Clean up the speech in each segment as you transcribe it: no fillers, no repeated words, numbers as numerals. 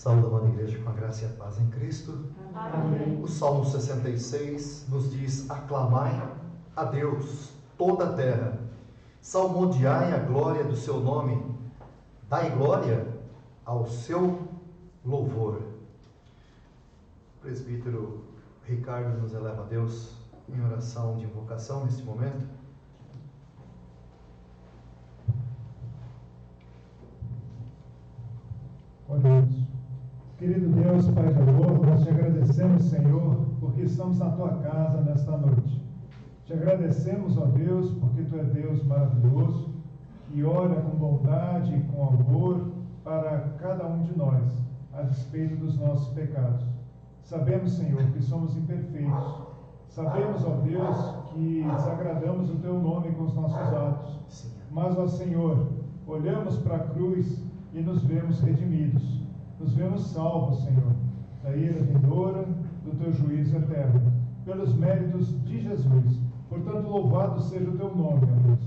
Saúde, amada igreja, com a graça e a paz em Cristo. Amém. O Salmo 66 nos diz: aclamai a Deus, toda a terra, salmodiai a glória do seu nome, dai glória ao seu louvor. O presbítero Ricardo nos eleva a Deus em oração de invocação neste momento. Oremos. Querido Deus, Pai de amor, nós te agradecemos, Senhor, porque estamos na tua casa nesta noite. Te agradecemos, ó Deus, porque tu é Deus maravilhoso, que olha com bondade e com amor para cada um de nós, a despeito dos nossos pecados. Sabemos, Senhor, que somos imperfeitos. Sabemos, ó Deus, que desagradamos o teu nome com os nossos atos. Mas, ó Senhor, olhamos para a cruz e nos vemos redimidos. Nos vemos salvos, Senhor, da ira vindoura, do teu juízo eterno, pelos méritos de Jesus. Portanto, louvado seja o teu nome, ó Deus.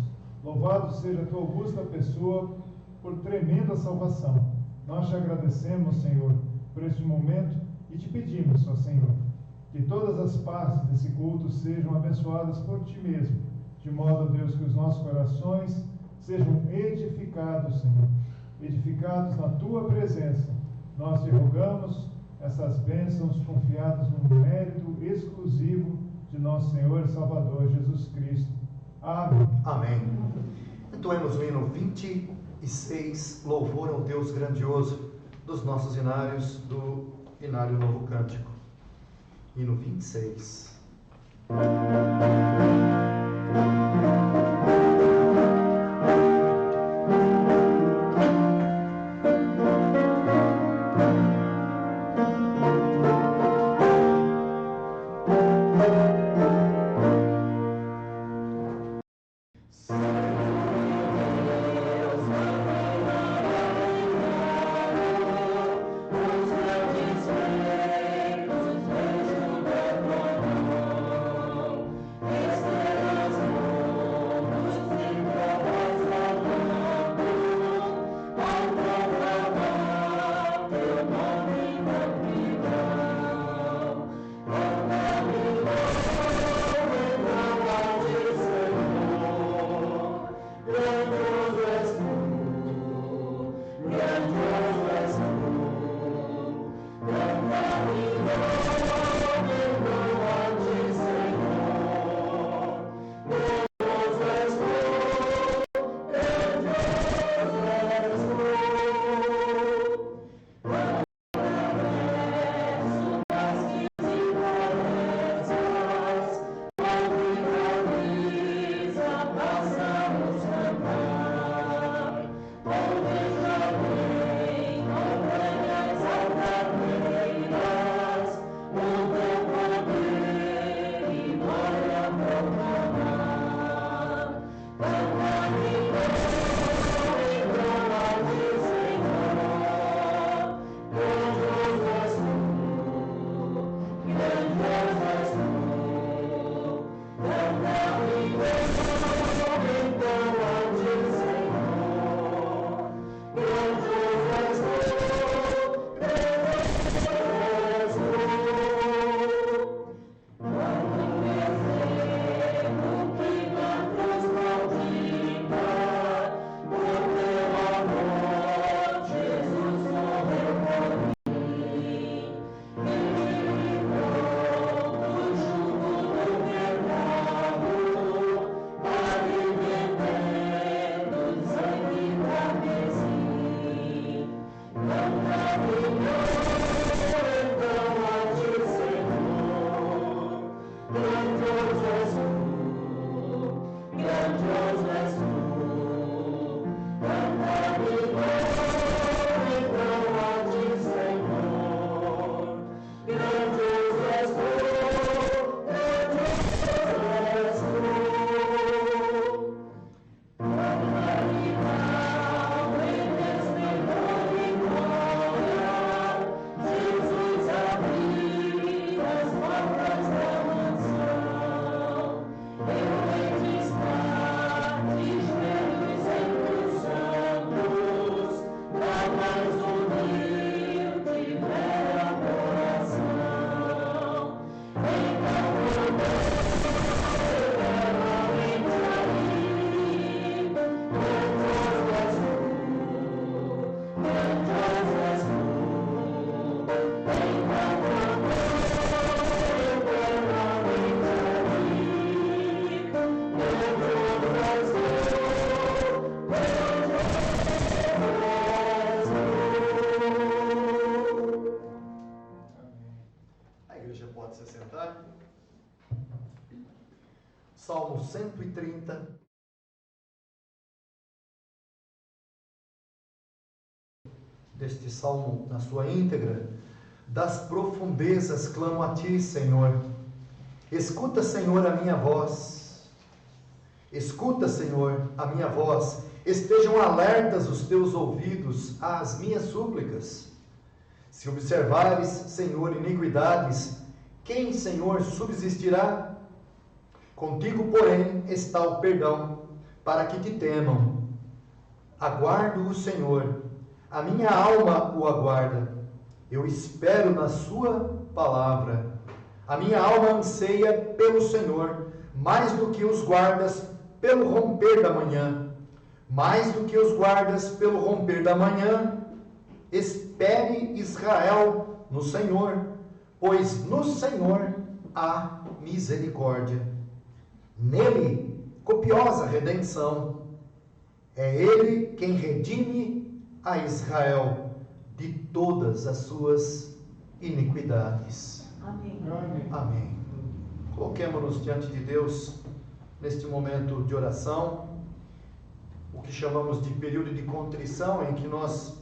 Louvado seja a tua augusta pessoa por tremenda salvação. Nós te agradecemos, Senhor, por este momento e te pedimos, ó Senhor, que todas as partes desse culto sejam abençoadas por ti mesmo, de modo, ó Deus, que os nossos corações sejam edificados, Senhor, edificados na tua presença. Nós te rogamos essas bênçãos confiadas no mérito exclusivo de nosso Senhor e Salvador Jesus Cristo. Amém. Amém. Entoemos o hino 26, Louvor ao Deus Grandioso, dos nossos hinários, do Hinário Novo Cântico. Hino 26. Salmo 130. Deste salmo na sua íntegra: das profundezas clamo a ti, Senhor. Escuta, Senhor, a minha voz. Escuta, Senhor, a minha voz. Estejam alertas os teus ouvidos às minhas súplicas. Se observares, Senhor, iniquidades, quem, Senhor, subsistirá? Contigo, porém, está o perdão, para que te temam. Aguardo o Senhor, a minha alma o aguarda. Eu espero na sua palavra. A minha alma anseia pelo Senhor, mais do que os guardas pelo romper da manhã. Mais do que os guardas pelo romper da manhã. Espere Israel no Senhor, pois no Senhor há misericórdia. Nele, copiosa redenção. É Ele quem redime a Israel de todas as suas iniquidades. Amém. Amém. Coloquemo-nos diante de Deus neste momento de oração, o que chamamos de período de contrição, em que nós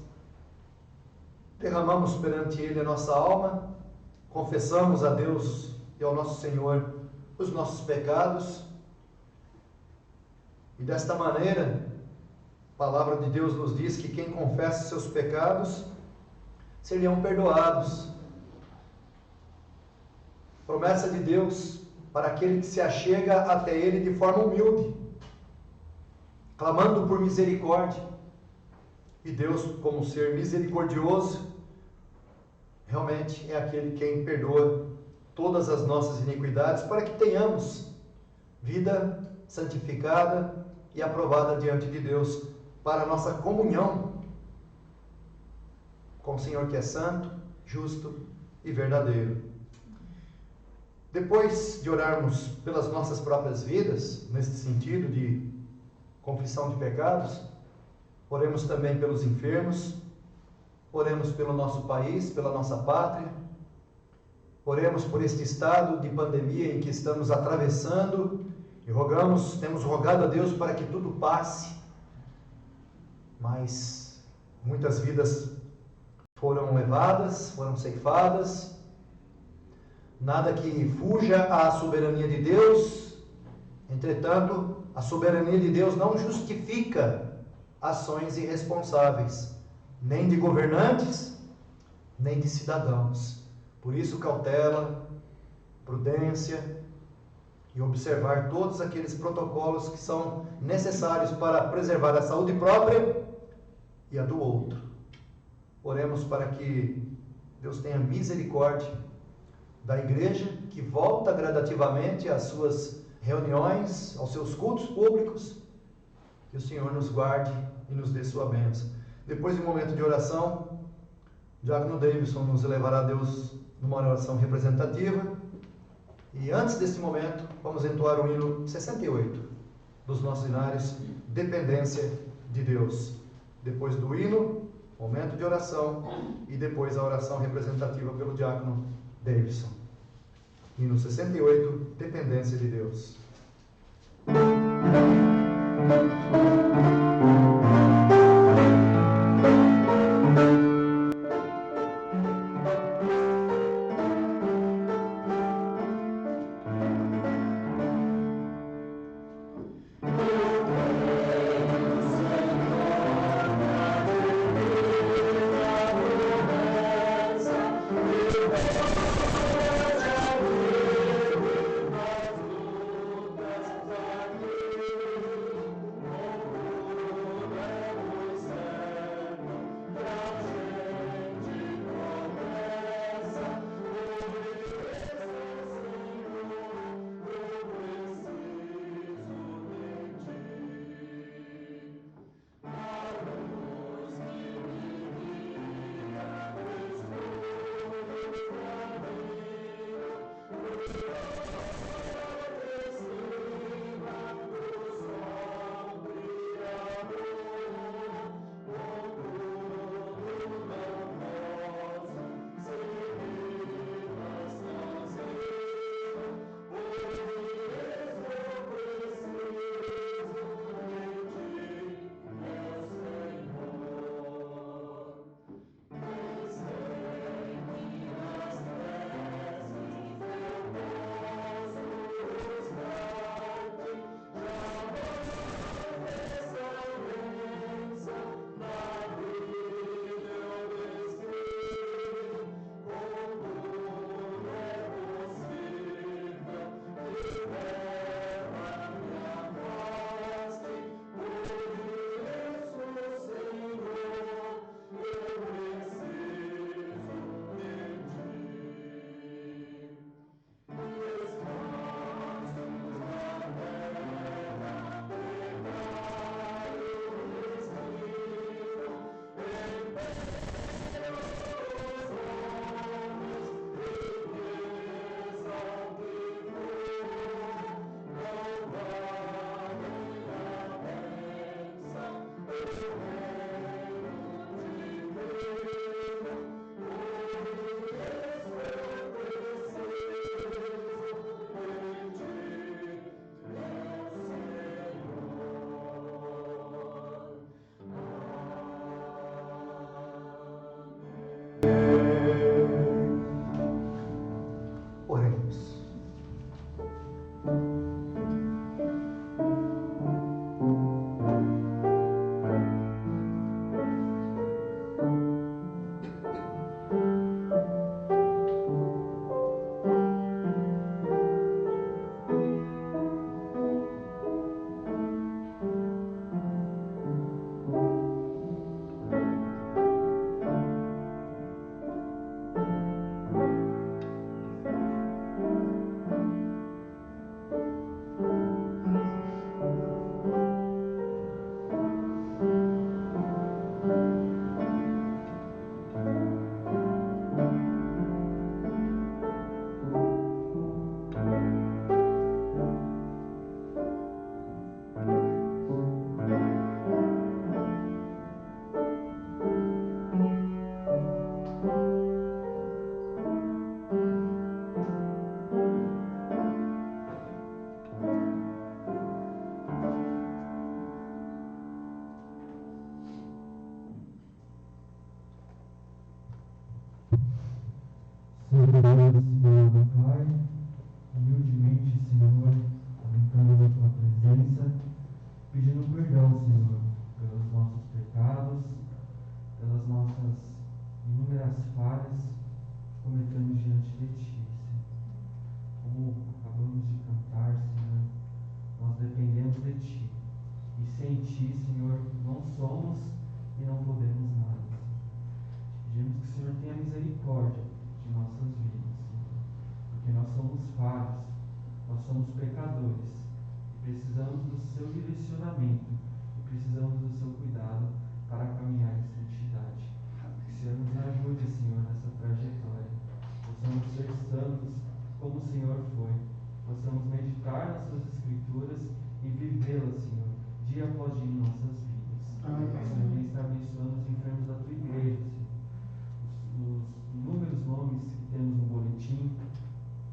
derramamos perante Ele a nossa alma, confessamos a Deus e ao nosso Senhor os nossos pecados, e desta maneira a palavra de Deus nos diz que quem confessa seus pecados seriam perdoados. Promessa de Deus para aquele que se achega até Ele de forma humilde, clamando por misericórdia. E Deus, como ser misericordioso, realmente é aquele quem perdoa todas as nossas iniquidades, para que tenhamos vida santificada e aprovada diante de Deus, para a nossa comunhão com o Senhor, que é santo, justo e verdadeiro. Depois de orarmos pelas nossas próprias vidas, nesse sentido de confissão de pecados, oremos também pelos enfermos, oremos pelo nosso país, pela nossa pátria, oremos por este estado de pandemia em que estamos atravessando e temos rogado a Deus para que tudo passe, mas muitas vidas foram levadas, foram ceifadas, nada que fuja à soberania de Deus. Entretanto, a soberania de Deus não justifica ações irresponsáveis, nem de governantes, nem de cidadãos. Por isso, cautela, prudência e observar todos aqueles protocolos que são necessários para preservar a saúde própria e a do outro. Oremos para que Deus tenha misericórdia da igreja, que volta gradativamente às suas reuniões, aos seus cultos públicos, que o Senhor nos guarde e nos dê sua bênção. Depois de um momento de oração, o diácono Davidson nos levará a Deus numa oração representativa, e antes desse momento, vamos entoar o hino 68 dos nossos hinários, Dependência de Deus. Depois do hino, momento de oração, e depois a oração representativa pelo diácono Davidson. Hino 68, Dependência de Deus. Oremos. Senhor Pai, humildemente, Senhor, aumentando na tua presença, pedindo perdão, Senhor, pelos nossos pecados, pelas nossas inúmeras falhas que cometemos diante de ti, Senhor. Como acabamos de cantar, Senhor, nós dependemos de ti, e sem ti, Senhor, não somos e não podemos nada. Pedimos que o Senhor tenha misericórdia de nossas vidas, Senhor, porque nós somos falhos, nós somos pecadores, e precisamos do seu direcionamento, e precisamos do seu cuidado para caminhar em santidade. Que o Senhor nos ajude, Senhor, nessa trajetória, possamos ser santos como o Senhor foi, possamos meditar nas suas escrituras e vivê-las, Senhor, dia após dia em nossas vidas. Amém. O Senhor vem estar abençoando os enfermos da tua igreja, Senhor. Os inúmeros nomes que temos no boletim,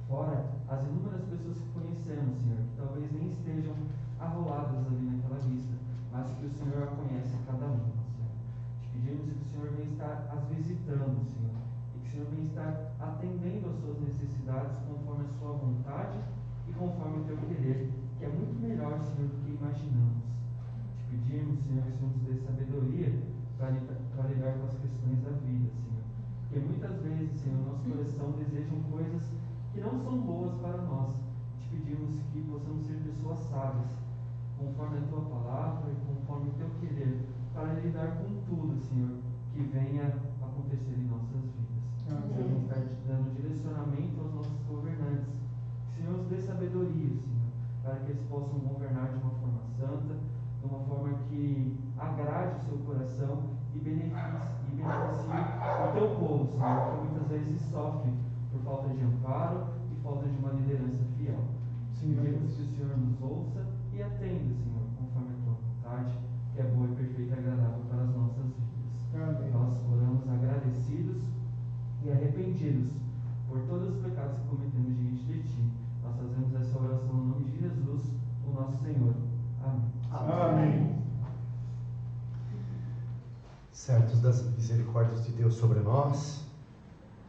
fora as inúmeras pessoas que conhecemos, Senhor, que talvez nem estejam arroladas ali naquela lista, mas que o Senhor conhece cada uma, Senhor. Te pedimos que o Senhor venha estar as visitando, Senhor, e que o Senhor venha estar atendendo às suas necessidades conforme a sua vontade e conforme o teu querer, que é muito melhor, Senhor, do que imaginamos. Te pedimos, Senhor, que o Senhor nos dê sabedoria para lidar com as questões da vida, Senhor. Porque muitas vezes, Senhor, nosso coração deseja coisas que não são boas para nós. Te pedimos que possamos ser pessoas sábias, conforme a tua palavra e conforme o teu querer, para lidar com tudo, Senhor, que venha acontecer em nossas vidas. Amém. Estar dando direcionamento aos nossos governantes. Que o Senhor nos dê sabedoria, Senhor, para que eles possam governar de uma forma santa, de uma forma que agrade o seu coração e beneficie o teu povo, Senhor, que muitas vezes sofre por falta de amparo e falta de uma liderança fiel. Pedimos que o Senhor nos ouça e atenda, Senhor, conforme a tua vontade, que é boa e perfeita e agradável para as nossas vidas. Amém. Nós oramos agradecidos e arrependidos por todos os pecados que cometemos diante de ti. Nós fazemos essa oração no nome de Jesus, o nosso Senhor. Amém. Amém. Certos das misericórdias de Deus sobre nós,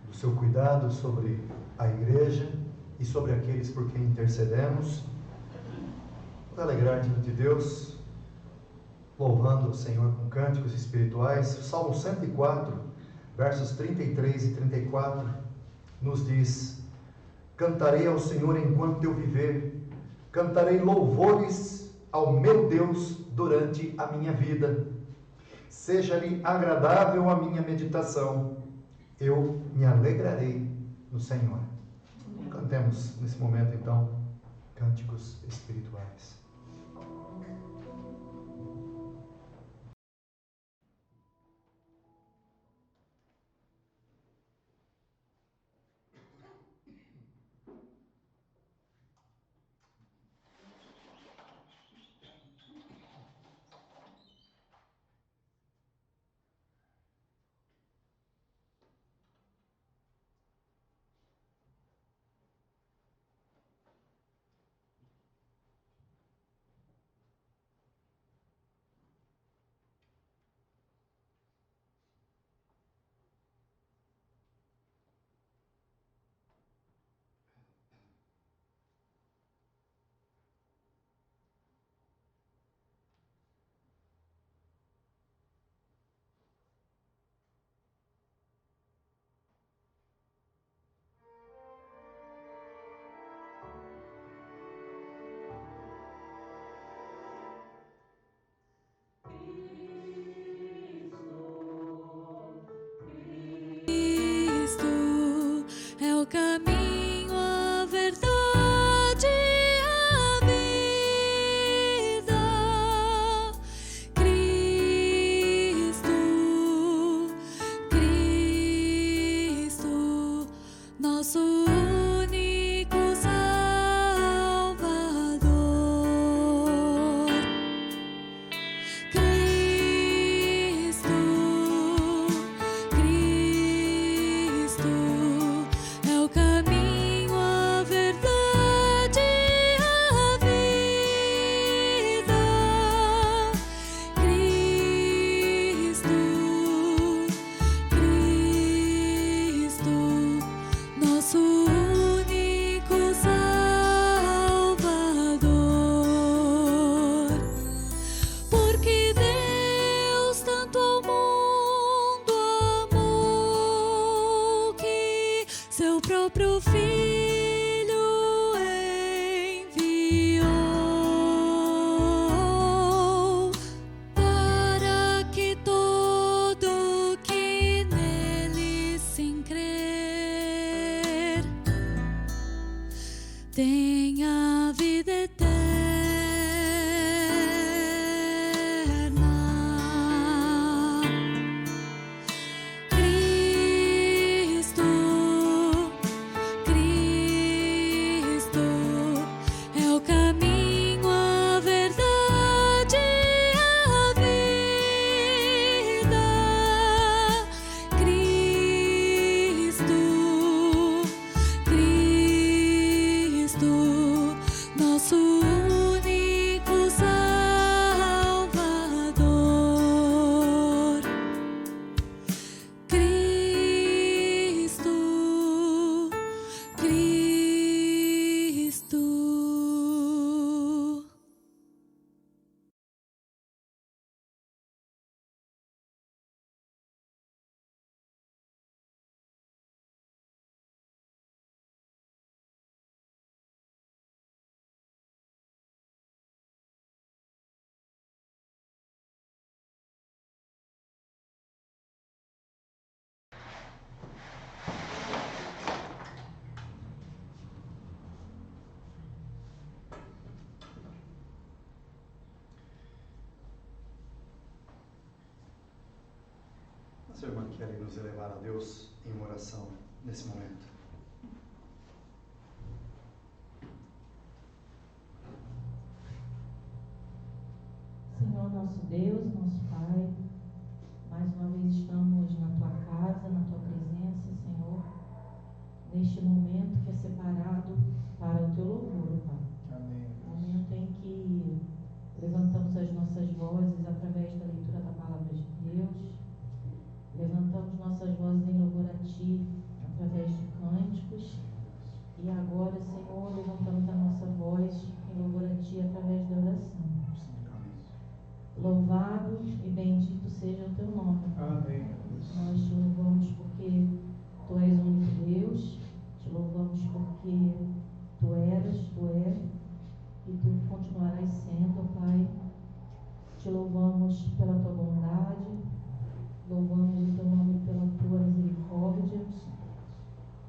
do seu cuidado sobre a igreja e sobre aqueles por quem intercedemos, vamos alegrar diante de Deus, louvando o Senhor com cânticos espirituais. Salmo 104, versos 33 e 34, nos diz: cantarei ao Senhor enquanto eu viver, cantarei louvores ao meu Deus durante a minha vida. Seja-lhe agradável a minha meditação, eu me alegrarei no Senhor. Cantemos nesse momento, então, cânticos espirituais. Nossa irmã quer nos elevar a Deus em oração nesse momento. Senhor nosso Deus, nosso Pai, mais uma vez estamos na Tua casa, na Tua presença, Senhor, neste momento que é separado para o Teu louvor, Pai. Amém. Momento em que levantamos as nossas vozes através da leitura da Palavra de Deus, levantamos nossas vozes em louvor a Ti através de cânticos, e agora, Senhor, levantamos a nossa voz em louvor a Ti através da oração. Louvado e bendito seja o Teu nome. Amém. Nós Te louvamos porque Tu és o único Deus, Te louvamos porque Tu eras, Tu és e Tu continuarás sendo, Pai. Te louvamos pela Tua bondade, louvamos o Teu nome pela Tua misericórdia.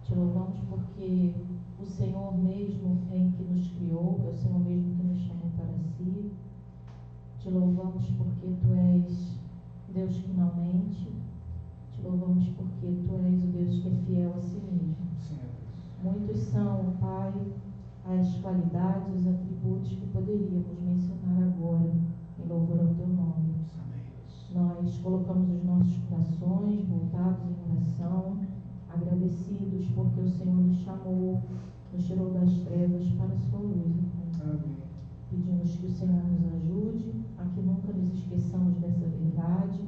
Te louvamos porque o Senhor mesmo é em que nos criou, é o Senhor mesmo que nos chamou para si. Te louvamos porque Tu és Deus que não mente. Te louvamos porque Tu és o Deus que é fiel a si mesmo. Muitos são, Pai, as qualidades, os atributos que poderíamos mencionar agora em louvor ao Teu nome. Nós colocamos os nossos corações voltados em oração, agradecidos porque o Senhor nos chamou, nos tirou das trevas para a Sua luz. Amém. Pedimos que o Senhor nos ajude a que nunca nos esqueçamos dessa verdade,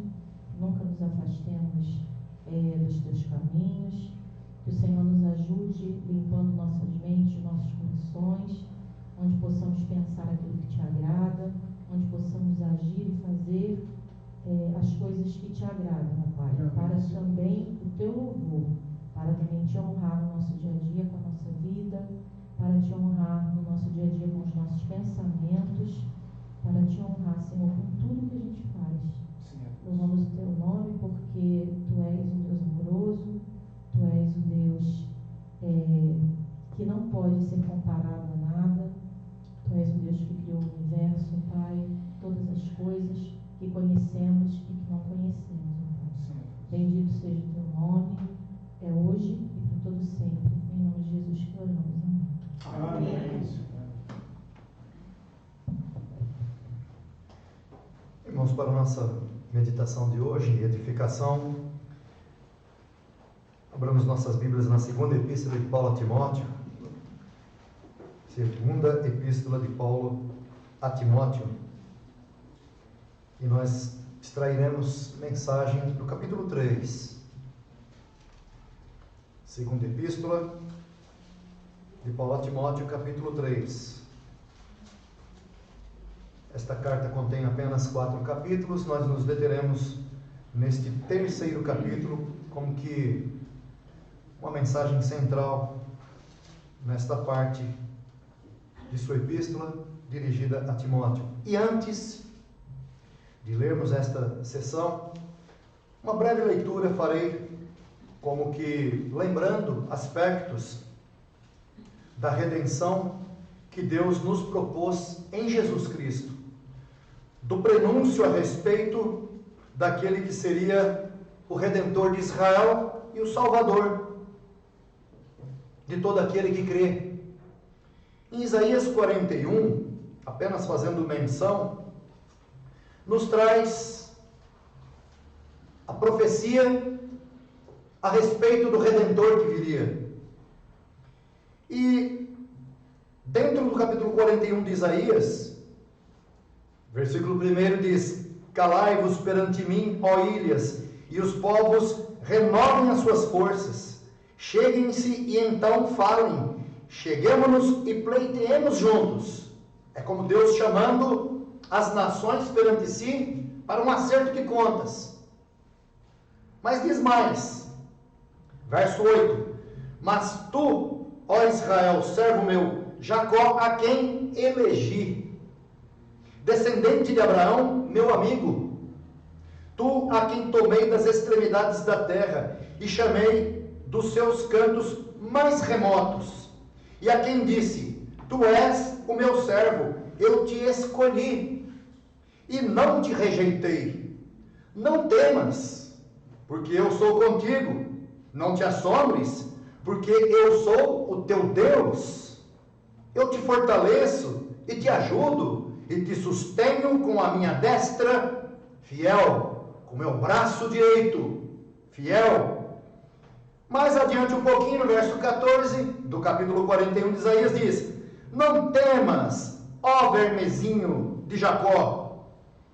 nunca nos afastemos dos Teus caminhos, que o Senhor nos ajude limpando nossas mentes, nossos corações, onde possamos pensar aquilo que Te agrada, onde possamos agir e fazer as coisas que Te agradam, Pai, para também o Teu louvor, para também Te honrar no nosso dia a dia com a nossa vida, para Te honrar no nosso dia a dia com os nossos pensamentos, para Te honrar, Senhor, com tudo que a gente faz. Louvamos o Teu nome porque Tu és um Deus amoroso, Tu és um Deus que não pode ser comparado a nada. Tu és um Deus que criou o universo, Pai, todas as coisas que conhecemos e que não conhecemos, Pai. Bendito seja o Teu nome, é hoje e para todo sempre. Em nome de Jesus que oramos. Amém. Amém. Irmãos, para a nossa meditação de hoje, edificação, abramos nossas Bíblias na segunda epístola de Paulo a Timóteo. Segunda epístola de Paulo a Timóteo. E nós extrairemos mensagem do capítulo 3. Segunda epístola de Paulo a Timóteo, capítulo 3. Esta carta contém apenas 4 capítulos. Nós nos deteremos neste terceiro capítulo como que uma mensagem central nesta parte de sua epístola dirigida a Timóteo. E antes de lermos esta sessão, uma breve leitura farei como que lembrando aspectos da redenção que Deus nos propôs em Jesus Cristo, do prenúncio a respeito daquele que seria o Redentor de Israel e o Salvador de todo aquele que crê. Em Isaías 41, apenas fazendo menção, nos traz a profecia a respeito do Redentor que viria. E Dentro do capítulo 41 de Isaías, versículo 1 diz: calai-vos perante mim, ó ilhas, e os povos renovem as suas forças. Cheguem-se e então falem. Cheguemo-nos e pleiteemos juntos. É como Deus chamando as nações perante si para um acerto de contas. Mas diz mais, verso 8: mas tu, ó Israel, servo meu, Jacó, a quem elegi, descendente de Abraão, meu amigo, tu a quem tomei das extremidades da terra e chamei dos seus cantos mais remotos, e a quem disse: tu és o meu servo, eu te escolhi e não te rejeitei. Não temas, porque eu sou contigo. Não te assombres, porque eu sou o teu Deus. Eu te fortaleço e te ajudo e te sustenho com a minha destra fiel, com o meu braço direito fiel. Mais adiante um pouquinho, no verso 14 do capítulo 41 de Isaías diz: não temas, ó vermezinho de Jacó,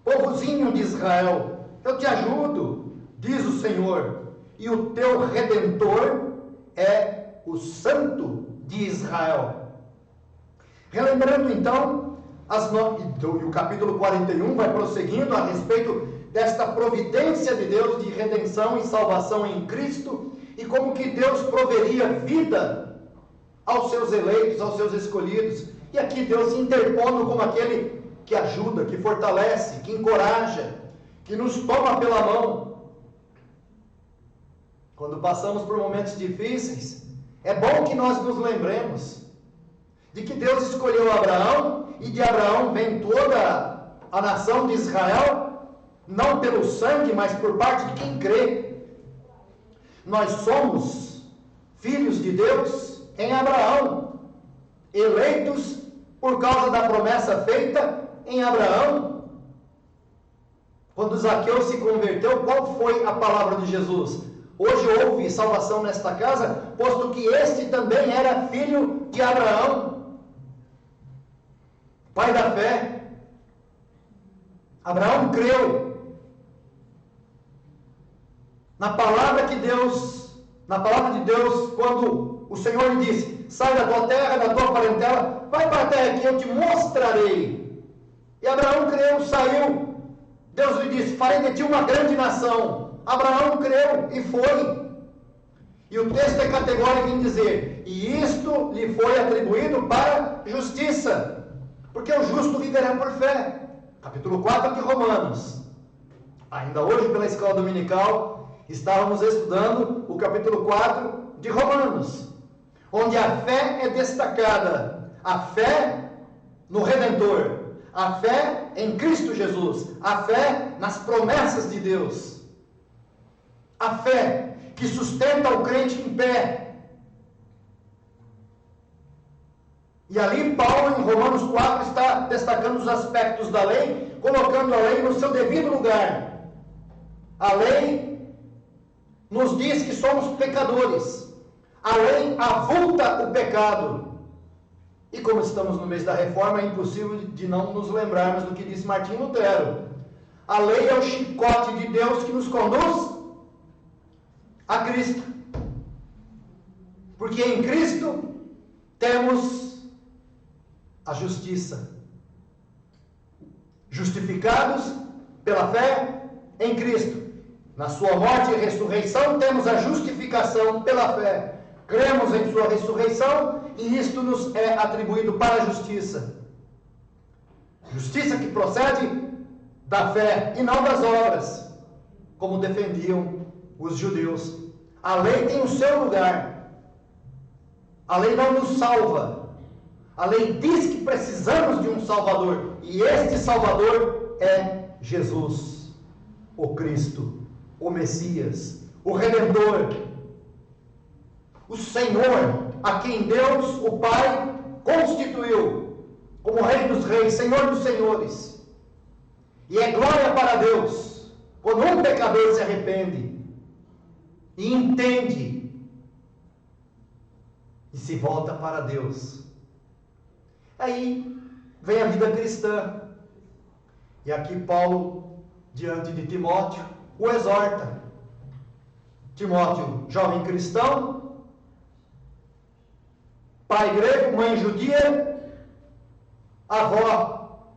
povozinho de Israel, eu te ajudo, diz o Senhor, e o teu Redentor é o Santo de Israel. Relembrando então, e o capítulo 41 vai prosseguindo a respeito desta providência de Deus de redenção e salvação em Cristo, e como que Deus proveria vida aos seus eleitos, aos seus escolhidos. E aqui Deus se interpondo como aquele que ajuda, que fortalece, que encoraja, que nos toma pela mão. Quando passamos por momentos difíceis, é bom que nós nos lembremos de que Deus escolheu Abraão, e de Abraão vem toda a nação de Israel, não pelo sangue, mas por parte de quem crê. Nós somos filhos de Deus em Abraão, eleitos por causa da promessa feita em Abraão. Quando Zaqueu se converteu, qual foi a palavra de Jesus? Hoje houve salvação nesta casa, posto que este também era filho de Abraão, pai da fé. Abraão creu na palavra de Deus, quando o Senhor lhe disse: sai da tua terra, da tua parentela, vai para a terra que eu te mostrarei. E Abraão creu, saiu. Deus lhe disse: farei de ti uma grande nação. Abraão creu e foi. E o texto é categórico em dizer: e isto lhe foi atribuído para justiça, porque o justo viverá por fé. Capítulo 4 de Romanos. Ainda hoje, pela escola dominical, estávamos estudando o capítulo 4 de Romanos, onde a fé é destacada. A fé no Redentor, a fé em Cristo Jesus, a fé nas promessas de Deus, a fé que sustenta o crente em pé. E ali Paulo, em Romanos 4, está destacando os aspectos da lei, colocando a lei no seu devido lugar. A lei nos diz que somos pecadores. A lei avulta o pecado. E como estamos no mês da reforma, é impossível de não nos lembrarmos do que disse Martinho Lutero. A lei é o chicote de Deus que nos conduz a Cristo. Porque em Cristo temos a justiça. Justificados pela fé em Cristo. Na sua morte e ressurreição temos a justificação pela fé. Cremos em sua ressurreição e isto nos é atribuído para a justiça. Justiça que procede da fé e não das obras, como defendiam os judeus. A lei tem o seu lugar. A lei não nos salva. A lei diz que precisamos de um Salvador. E este Salvador é Jesus, o Cristo, o Messias, o Redentor, o Senhor, a quem Deus, o Pai, constituiu como Rei dos Reis, Senhor dos Senhores. E é glória para Deus quando um pecador se arrepende e entende e se volta para Deus. Aí vem a vida cristã. E aqui Paulo, diante de Timóteo, o exorta. Timóteo, jovem cristão, pai grego, mãe judia, avó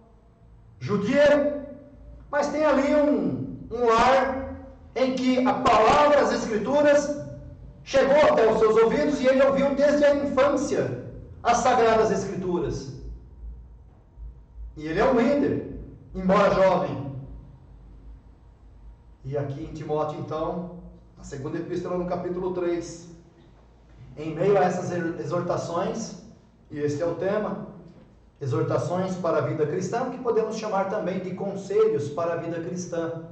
judia, mas tem ali um lar em que a palavra, as Escrituras, chegou até os seus ouvidos e ele ouviu desde a infância as Sagradas Escrituras. E ele é um líder, embora jovem. E aqui em Timóteo, então, na segunda epístola, no capítulo 3, em meio a essas exortações, e este é o tema, exortações para a vida cristã, que podemos chamar também de conselhos para a vida cristã.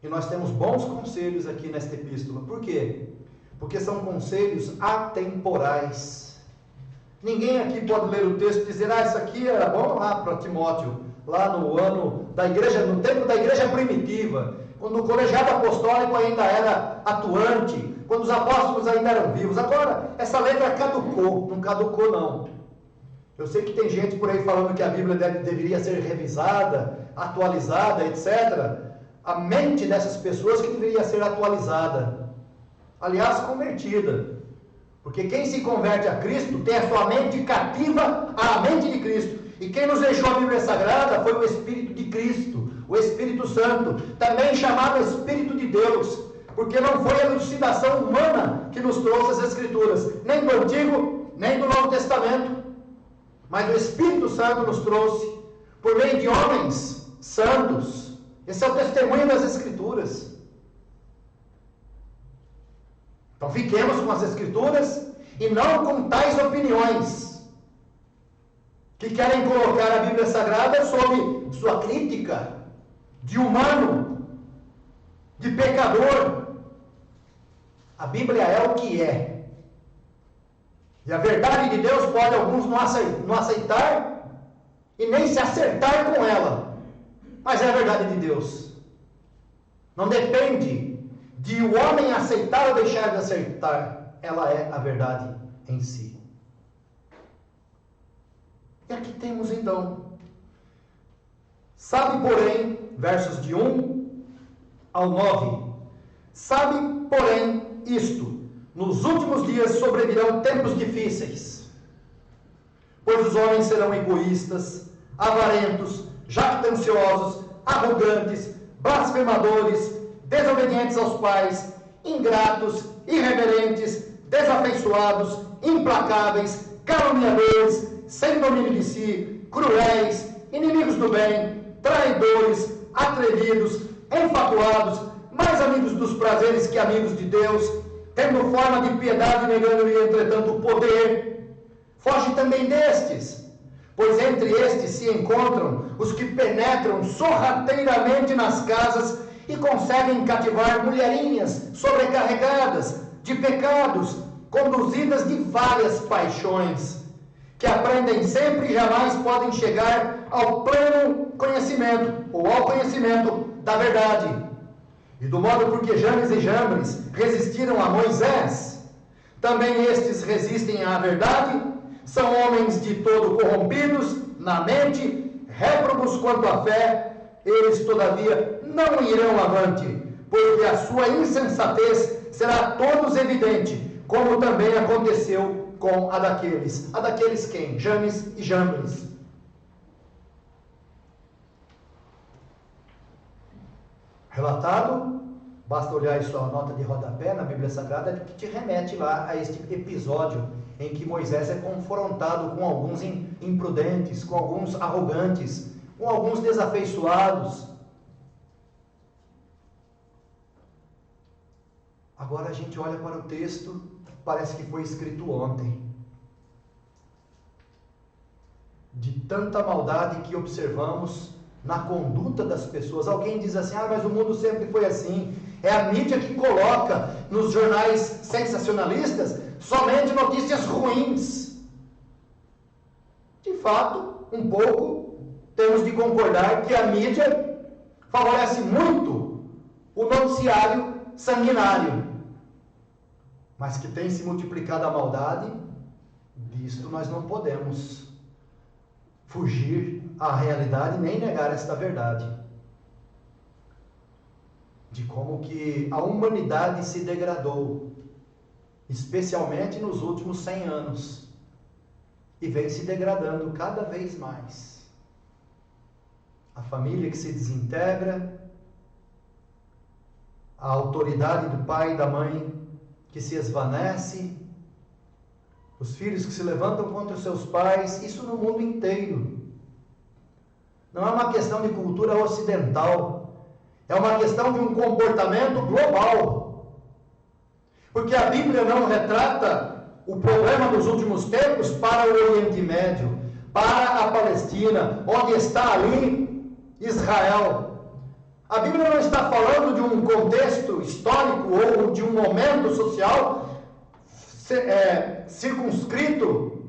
E nós temos bons conselhos aqui nesta epístola. Por quê? Porque são conselhos atemporais. Ninguém aqui pode ler o texto e dizer, isso aqui era bom lá para Timóteo, lá no ano da igreja, no tempo da igreja primitiva, quando o colegiado apostólico ainda era atuante, quando os apóstolos ainda eram vivos. Agora, essa letra caducou. Não caducou, não. Eu sei que tem gente por aí falando que a Bíblia deveria ser revisada, atualizada, etc. A mente dessas pessoas que deveria ser atualizada. Aliás, convertida. Porque quem se converte a Cristo tem a sua mente cativa à mente de Cristo. E quem nos deixou a Bíblia Sagrada foi o Espírito de Cristo, o Espírito Santo, também chamado Espírito de Deus. Porque não foi a elucidação humana que nos trouxe as Escrituras, nem do Antigo, nem do Novo Testamento. Mas o Espírito Santo nos trouxe por meio de homens santos. Esse é o testemunho das Escrituras. Então fiquemos com as Escrituras e não com tais opiniões que querem colocar a Bíblia Sagrada sob sua crítica de humano, de pecador. A Bíblia é o que é. E a verdade de Deus pode alguns não aceitar e nem se acertar com ela. Mas é a verdade de Deus. Não depende de o homem aceitar ou deixar de aceitar. Ela é a verdade em si. E aqui temos então. Sabe, porém, versos de 1 ao 9. Sabe, porém, isto: nos últimos dias sobrevirão tempos difíceis, pois os homens serão egoístas, avarentos, jactanciosos, arrogantes, blasfemadores, desobedientes aos pais, ingratos, irreverentes, desafeiçoados, implacáveis, caluniadores, sem domínio de si, cruéis, inimigos do bem, traidores, atrevidos, enfatuados, mais amigos dos prazeres que amigos de Deus, tendo forma de piedade, negando-lhe, entretanto, o poder. Foge também destes, pois entre estes se encontram os que penetram sorrateiramente nas casas e conseguem cativar mulherinhas sobrecarregadas de pecados, conduzidas de várias paixões, que aprendem sempre e jamais podem chegar ao pleno conhecimento, ou ao conhecimento da verdade. E do modo porque Janes e Jambres resistiram a Moisés, também estes resistem à verdade, são homens de todo corrompidos na mente, réprobos quanto à fé, eles todavia não irão avante, porque a sua insensatez será a todos evidente, como também aconteceu com a daqueles. A daqueles quem? Janes e Jambres. Relatado, basta olhar em sua nota de rodapé na Bíblia Sagrada, que te remete lá a este episódio em que Moisés é confrontado com alguns imprudentes, com alguns arrogantes, com alguns desafeiçoados. Agora a gente olha para o texto, parece que foi escrito ontem. De tanta maldade que observamos na conduta das pessoas. Alguém diz assim, mas o mundo sempre foi assim. É a mídia que coloca nos jornais sensacionalistas somente notícias ruins. De fato, um pouco, temos de concordar que a mídia favorece muito o noticiário sanguinário. Mas que tem se multiplicado a maldade, disto nós não podemos fugir à realidade nem negar esta verdade de como que a humanidade se degradou, especialmente nos últimos 100 anos, e vem se degradando cada vez mais. A família que se desintegra, a autoridade do pai e da mãe que se esvanece, os filhos que se levantam contra os seus pais, isso no mundo inteiro. Não é uma questão de cultura ocidental, é uma questão de um comportamento global. Porque a Bíblia não retrata o problema dos últimos tempos para o Oriente Médio, para a Palestina, onde está ali Israel. A Bíblia não está falando de um contexto histórico ou de um momento social circunscrito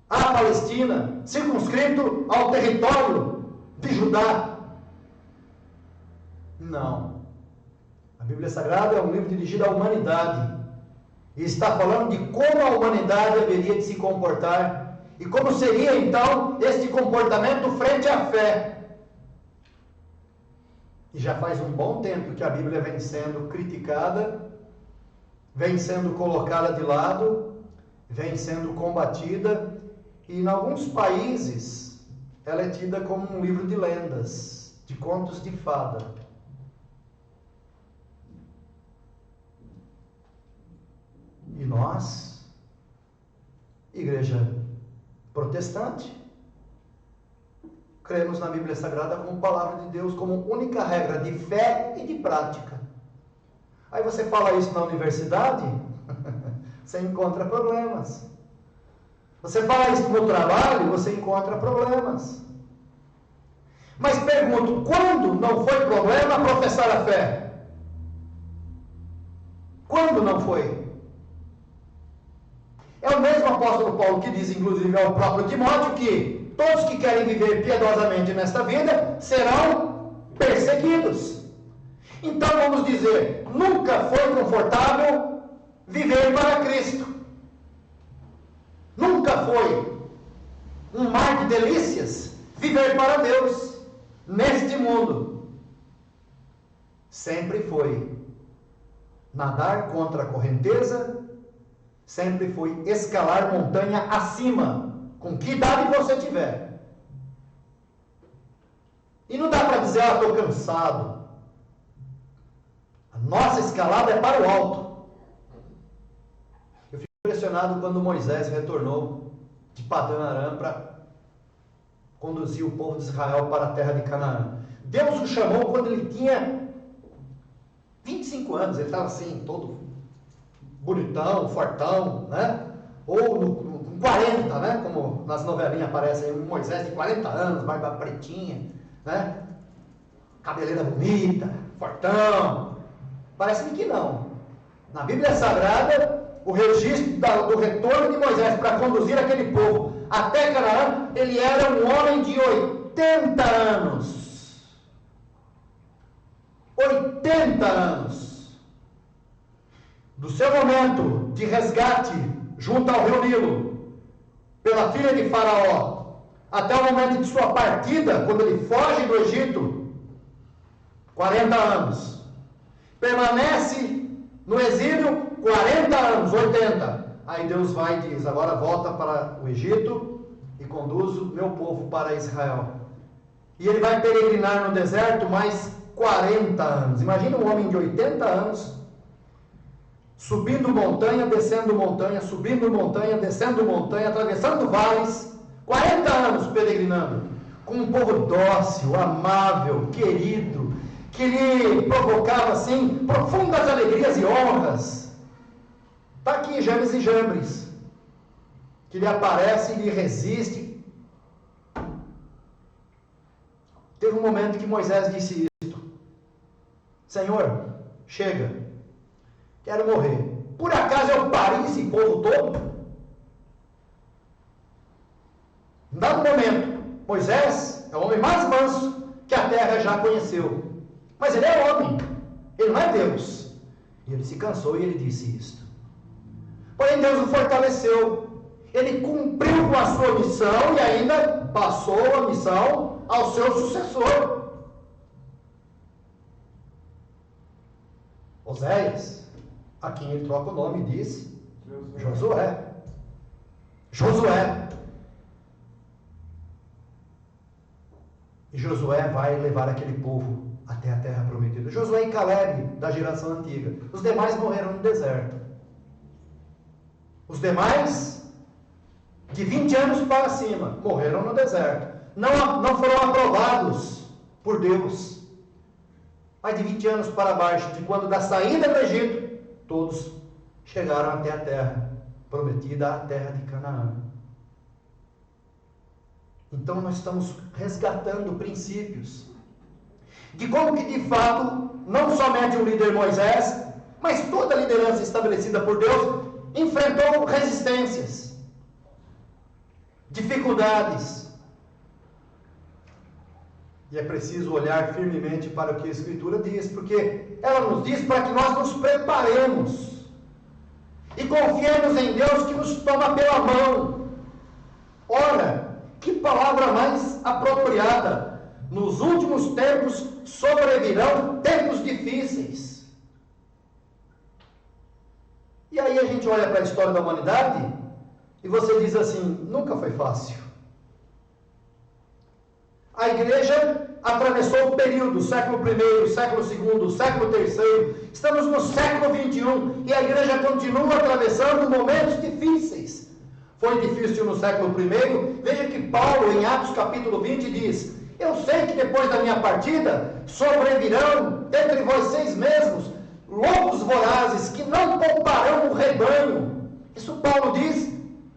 à Palestina, circunscrito ao território de Judá. Não. A Bíblia Sagrada é um livro dirigido à humanidade. E está falando de como a humanidade haveria de se comportar. E como seria então este comportamento frente à fé. E já faz um bom tempo que a Bíblia vem sendo criticada, vem sendo colocada de lado, vem sendo combatida, e em alguns países ela é tida como um livro de lendas, de contos de fada. E nós, igreja protestante, cremos na Bíblia Sagrada como palavra de Deus, como única regra de fé e de prática. Aí você fala isso na universidade, você encontra problemas. Você fala isso no trabalho, você encontra problemas. Mas pergunto, quando não foi problema professar a fé? Quando não foi? É o mesmo apóstolo Paulo que diz, inclusive, ao próprio Timóteo, que todos que querem viver piedosamente nesta vida serão perseguidos. Então vamos dizer, nunca foi confortável viver para Cristo. Nunca foi um mar de delícias viver para Deus neste mundo. Sempre foi nadar contra a correnteza, sempre foi escalar montanha acima, com que idade você tiver. E não dá para dizer, estou cansado. A nossa escalada é para o alto. Eu fico impressionado quando Moisés retornou de Padã Arã para conduzir o povo de Israel para a terra de Canaã. Deus o chamou quando ele tinha 25 anos, ele estava assim, todo bonitão, fortão, né? Ou com 40, né? Como nas novelinhas aparece aí, um Moisés de 40 anos, barba pretinha, né? Cabeleira bonita, fortão. Parece-me que não. Na Bíblia Sagrada, o registro do retorno de Moisés para conduzir aquele povo até Canaã, ele era um homem de 80 anos. 80 anos. Do seu momento de resgate junto ao rio Nilo, pela filha de Faraó, até o momento de sua partida, quando ele foge do Egito, 40 anos. Permanece no exílio 40 anos, 80. Aí Deus vai e diz, agora volta para o Egito e conduz o meu povo para Israel. E ele vai peregrinar no deserto mais 40 anos. Imagina um homem de 80 anos, subindo montanha, descendo montanha, subindo montanha, descendo montanha, atravessando vales, 40 anos peregrinando, com um povo dócil, amável, querido, que lhe provocava assim profundas alegrias e honras. Está aqui Janes e Jambres, que lhe aparece e lhe resiste. Teve um momento que Moisés disse isto: Senhor, chega, quero morrer. Por acaso eu pari esse povo todo? Em dado momento, Moisés é o homem mais manso que a terra já conheceu. Mas ele é homem, ele não é Deus. E ele se cansou e ele disse isto. Porém Deus o fortaleceu. Ele cumpriu com a sua missão e ainda passou a missão ao seu sucessor, Oséias, a quem ele troca o nome e diz Josué. E Josué vai levar aquele povo até a terra prometida. Josué e Caleb, da geração antiga. Os demais morreram no deserto. Os demais, de 20 anos para cima, morreram no deserto. Não foram aprovados por Deus. Mas de 20 anos para baixo, de quando da saída do Egito, todos chegaram até a terra prometida, a terra de Canaã. Então nós estamos resgatando princípios de como que de fato, não somente o líder Moisés, mas toda a liderança estabelecida por Deus, enfrentou resistências, dificuldades. E é preciso olhar firmemente para o que a Escritura diz, porque ela nos diz para que nós nos preparemos e confiemos em Deus que nos toma pela mão. Ora, que palavra mais apropriada! Nos últimos tempos sobrevirão tempos difíceis. E aí a gente olha para a história da humanidade e você diz assim, nunca foi fácil. A igreja atravessou o período, século I, século II, século III, estamos no século XXI e a igreja continua atravessando momentos difíceis. Foi difícil no século I, veja que Paulo em Atos capítulo 20 diz, eu sei que depois da minha partida sobrevirão entre vocês mesmos lobos vorazes que não pouparão o rebanho. Isso Paulo diz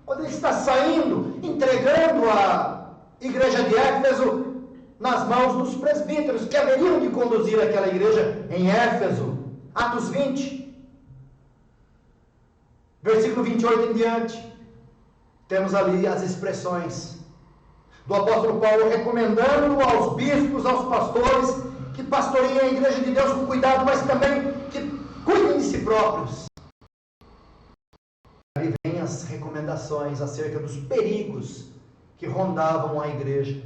quando ele está saindo, entregando a igreja de Éfeso nas mãos dos presbíteros que haveriam de conduzir aquela igreja em Éfeso. Atos 20, versículo 28 em diante, temos ali as expressões do apóstolo Paulo recomendando aos bispos, aos pastores, que pastoreiem a igreja de Deus com cuidado, mas também que cuidem de si próprios. Ali vem as recomendações acerca dos perigos que rondavam a igreja.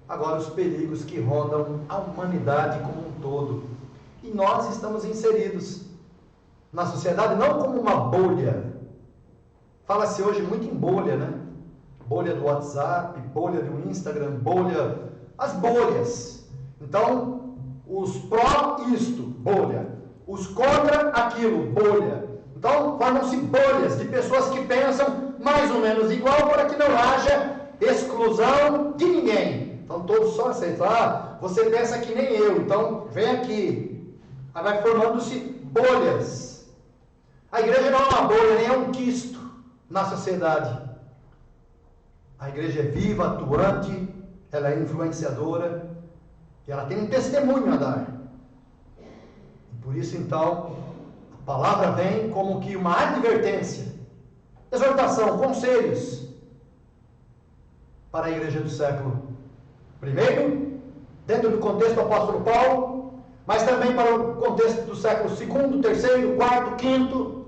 Agora os perigos que rondam a humanidade como um todo. E nós estamos inseridos na sociedade não como uma bolha. Fala-se hoje muito em bolha, né? Bolha do WhatsApp, bolha do Instagram, as bolhas. Então, os pró isto, bolha. Os contra aquilo, bolha. Então, formam-se bolhas de pessoas que pensam mais ou menos igual para que não haja exclusão de ninguém. Então, todos só aceitam. Você pensa que nem eu, então vem aqui. Aí vai formando-se bolhas. A igreja não é uma bolha, nem é um quisto na sociedade. A igreja é viva, atuante, ela é influenciadora, e ela tem um testemunho a dar. E por isso, então, a palavra vem como que uma advertência, exortação, conselhos para a igreja do século I, dentro do contexto do apóstolo Paulo, mas também para o contexto do século II, III, IV, V,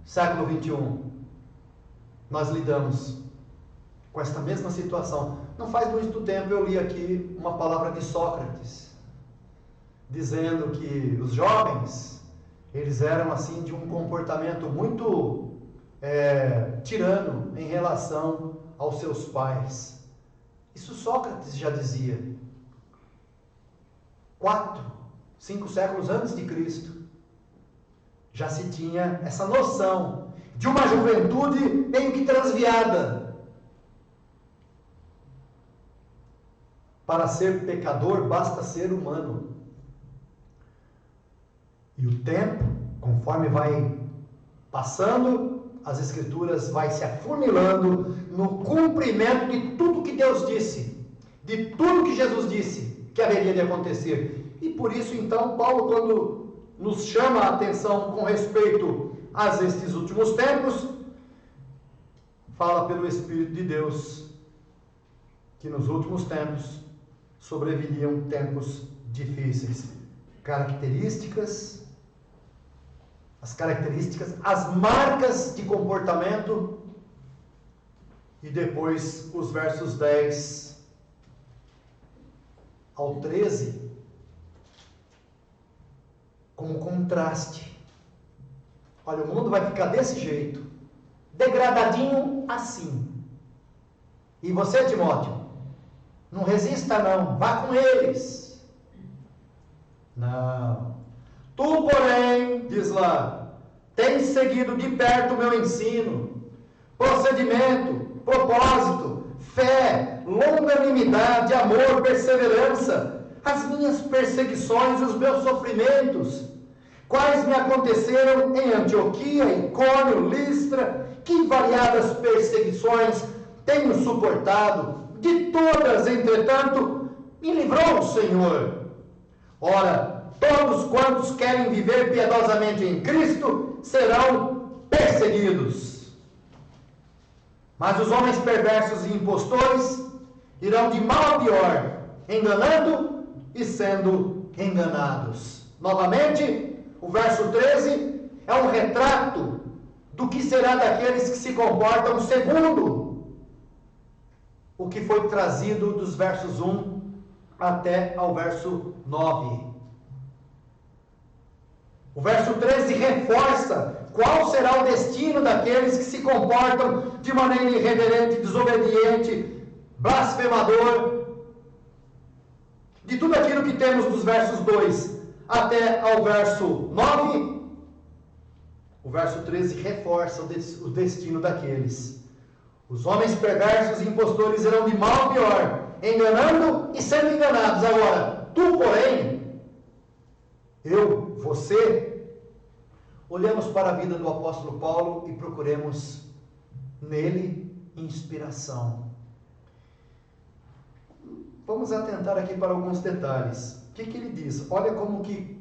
século XXI. Nós lidamos com esta mesma situação. Não faz muito tempo eu li aqui uma palavra de Sócrates, dizendo que os jovens, eles eram assim de um comportamento muito tirano em relação aos seus pais. Isso Sócrates já dizia. 4, 5 séculos antes de Cristo, já se tinha essa noção de uma juventude meio que transviada. Para ser pecador, basta ser humano. E o tempo, conforme vai passando, as Escrituras vai se afunilando no cumprimento de tudo que Deus disse, de tudo que Jesus disse que haveria de acontecer. E por isso, então, Paulo, quando nos chama a atenção com respeito a estes últimos tempos, fala pelo Espírito de Deus que nos últimos tempos sobreviriam tempos difíceis. As características, as marcas de comportamento e depois os versos 10 ao 13, como contraste. Olha, o mundo vai ficar desse jeito, degradadinho assim. E você, Timóteo, não resista não, vá com eles. Não. Tu, porém, diz lá, tens seguido de perto o meu ensino, procedimento, propósito, fé, longanimidade, amor, perseverança, as minhas perseguições e os meus sofrimentos, quais me aconteceram em Antioquia, Icônio, Listra, que variadas perseguições tenho suportado, de todas, entretanto, me livrou o Senhor. Ora, todos quantos querem viver piedosamente em Cristo serão perseguidos. Mas os homens perversos e impostores irão de mal a pior, enganando e sendo enganados. Novamente, o verso 13 é um retrato do que será daqueles que se comportam segundo o que foi trazido dos versos 1 até ao verso 9. O verso 13 reforça qual será o destino daqueles que se comportam de maneira irreverente, desobediente, blasfemador, de tudo aquilo que temos dos versos 2 até ao verso 9. O verso 13 reforça o destino daqueles. Os homens perversos e impostores irão de mal a pior, enganando e sendo enganados. Agora, tu, porém, eu, você, olhamos para a vida do apóstolo Paulo e procuremos nele inspiração. Vamos atentar aqui para alguns detalhes. O que ele diz? Olha como que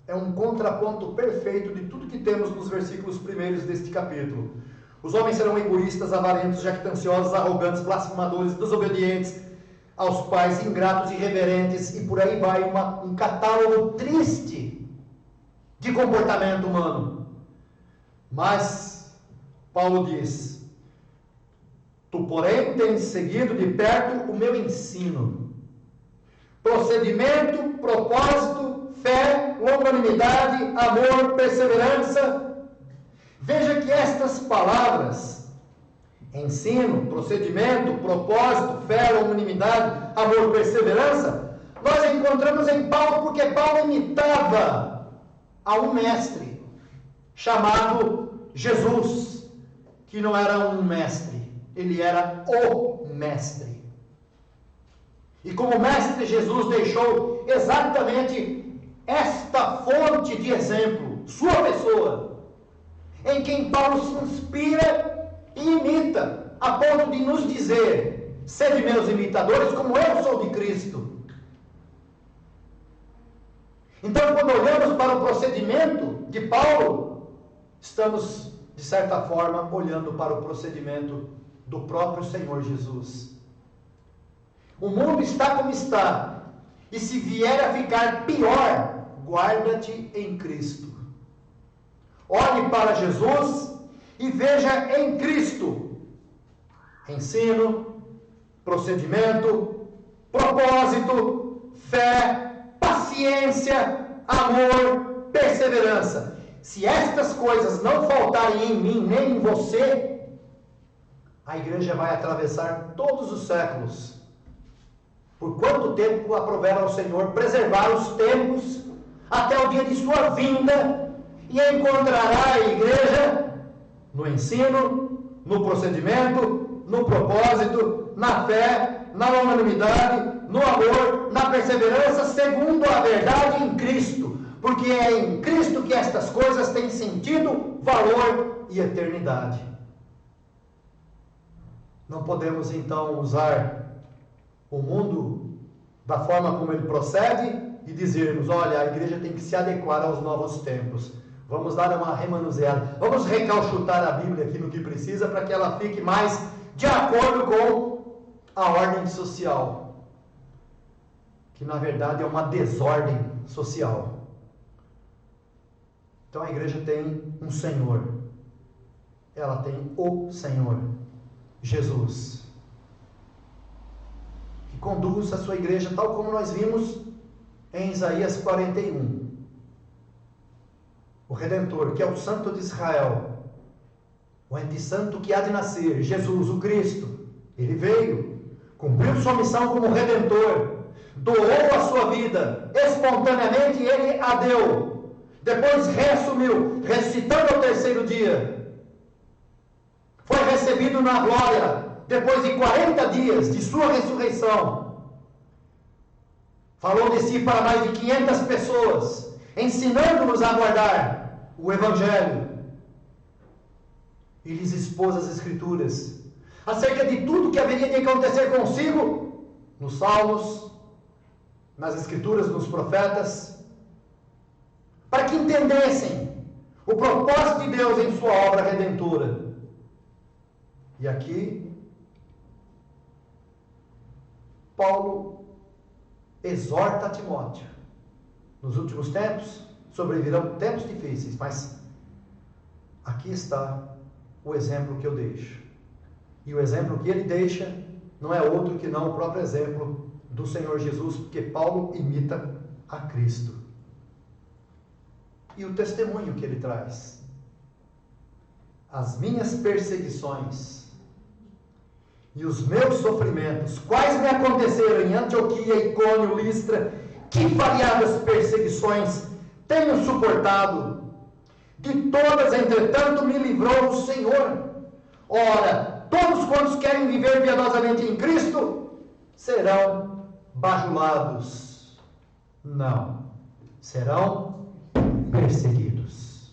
é um contraponto perfeito de tudo que temos nos versículos primeiros deste capítulo. Os homens serão egoístas, avarentos, jactanciosos, arrogantes, blasfemadores, desobedientes aos pais, ingratos, irreverentes, e por aí vai um catálogo triste de comportamento humano. Mas Paulo diz: tu, porém, tens seguido de perto o meu ensino, procedimento, propósito, fé, longanimidade, amor, perseverança. Veja que estas palavras, ensino, procedimento, propósito, fé, longanimidade, amor, perseverança, nós encontramos em Paulo porque Paulo imitava a um mestre chamado Jesus, que não era um mestre, ele era o mestre. E como mestre, Jesus deixou exatamente esta fonte de exemplo, sua pessoa, em quem Paulo se inspira e imita, a ponto de nos dizer: sede meus imitadores, como eu sou de Cristo. Então, quando olhamos para o procedimento de Paulo, estamos, de certa forma, olhando para o procedimento do próprio Senhor Jesus. O mundo está como está, e se vier a ficar pior, guarda-te em Cristo. Olhe para Jesus e veja em Cristo ensino, procedimento, propósito, fé, paciência, amor, perseverança. Se estas coisas não faltarem em mim nem em você, a igreja vai atravessar todos os séculos. Por quanto tempo aprover ao Senhor preservar os tempos até o dia de sua vinda, e encontrará a igreja no ensino, no procedimento, no propósito, na fé, na longanimidade, no amor, na perseverança, segundo a verdade em Cristo, porque é em Cristo que estas coisas têm sentido, valor e eternidade. Não podemos então usar o mundo da forma como ele procede e dizermos: olha, a igreja tem que se adequar aos novos tempos. Vamos dar uma remanuseada, vamos recalchutar a Bíblia aqui no que precisa para que ela fique mais de acordo com a ordem social, que na verdade é uma desordem social. Então a igreja tem um Senhor, ela tem o Senhor, Jesus, que conduz a sua igreja, tal como nós vimos em Isaías 41. O Redentor, que é o Santo de Israel, o ente santo que há de nascer, Jesus, o Cristo, ele veio, cumpriu sua missão como Redentor, doou a sua vida, espontaneamente ele a deu, depois reassumiu, ressuscitando ao terceiro dia, foi recebido na glória, depois de 40 dias de sua ressurreição, falou de si para mais de 500 pessoas, ensinando-nos a guardar o Evangelho, e lhes expôs as Escrituras, acerca de tudo que haveria de acontecer consigo, nos Salmos, nas Escrituras, nos Profetas, para que entendessem o propósito de Deus em sua obra redentora. E aqui, Paulo exorta a Timóteo. Nos últimos tempos, sobrevirão tempos difíceis, mas aqui está o exemplo que eu deixo. E o exemplo que ele deixa não é outro que não o próprio exemplo do Senhor Jesus, porque Paulo imita a Cristo. E o testemunho que ele traz. As minhas perseguições e os meus sofrimentos, quais me aconteceram em Antioquia, Icônio, Listra, que variadas perseguições tenho suportado. De todas, entretanto, me livrou o Senhor. Ora, todos quantos querem viver piedosamente em Cristo serão bajulados. Não, serão perseguidos.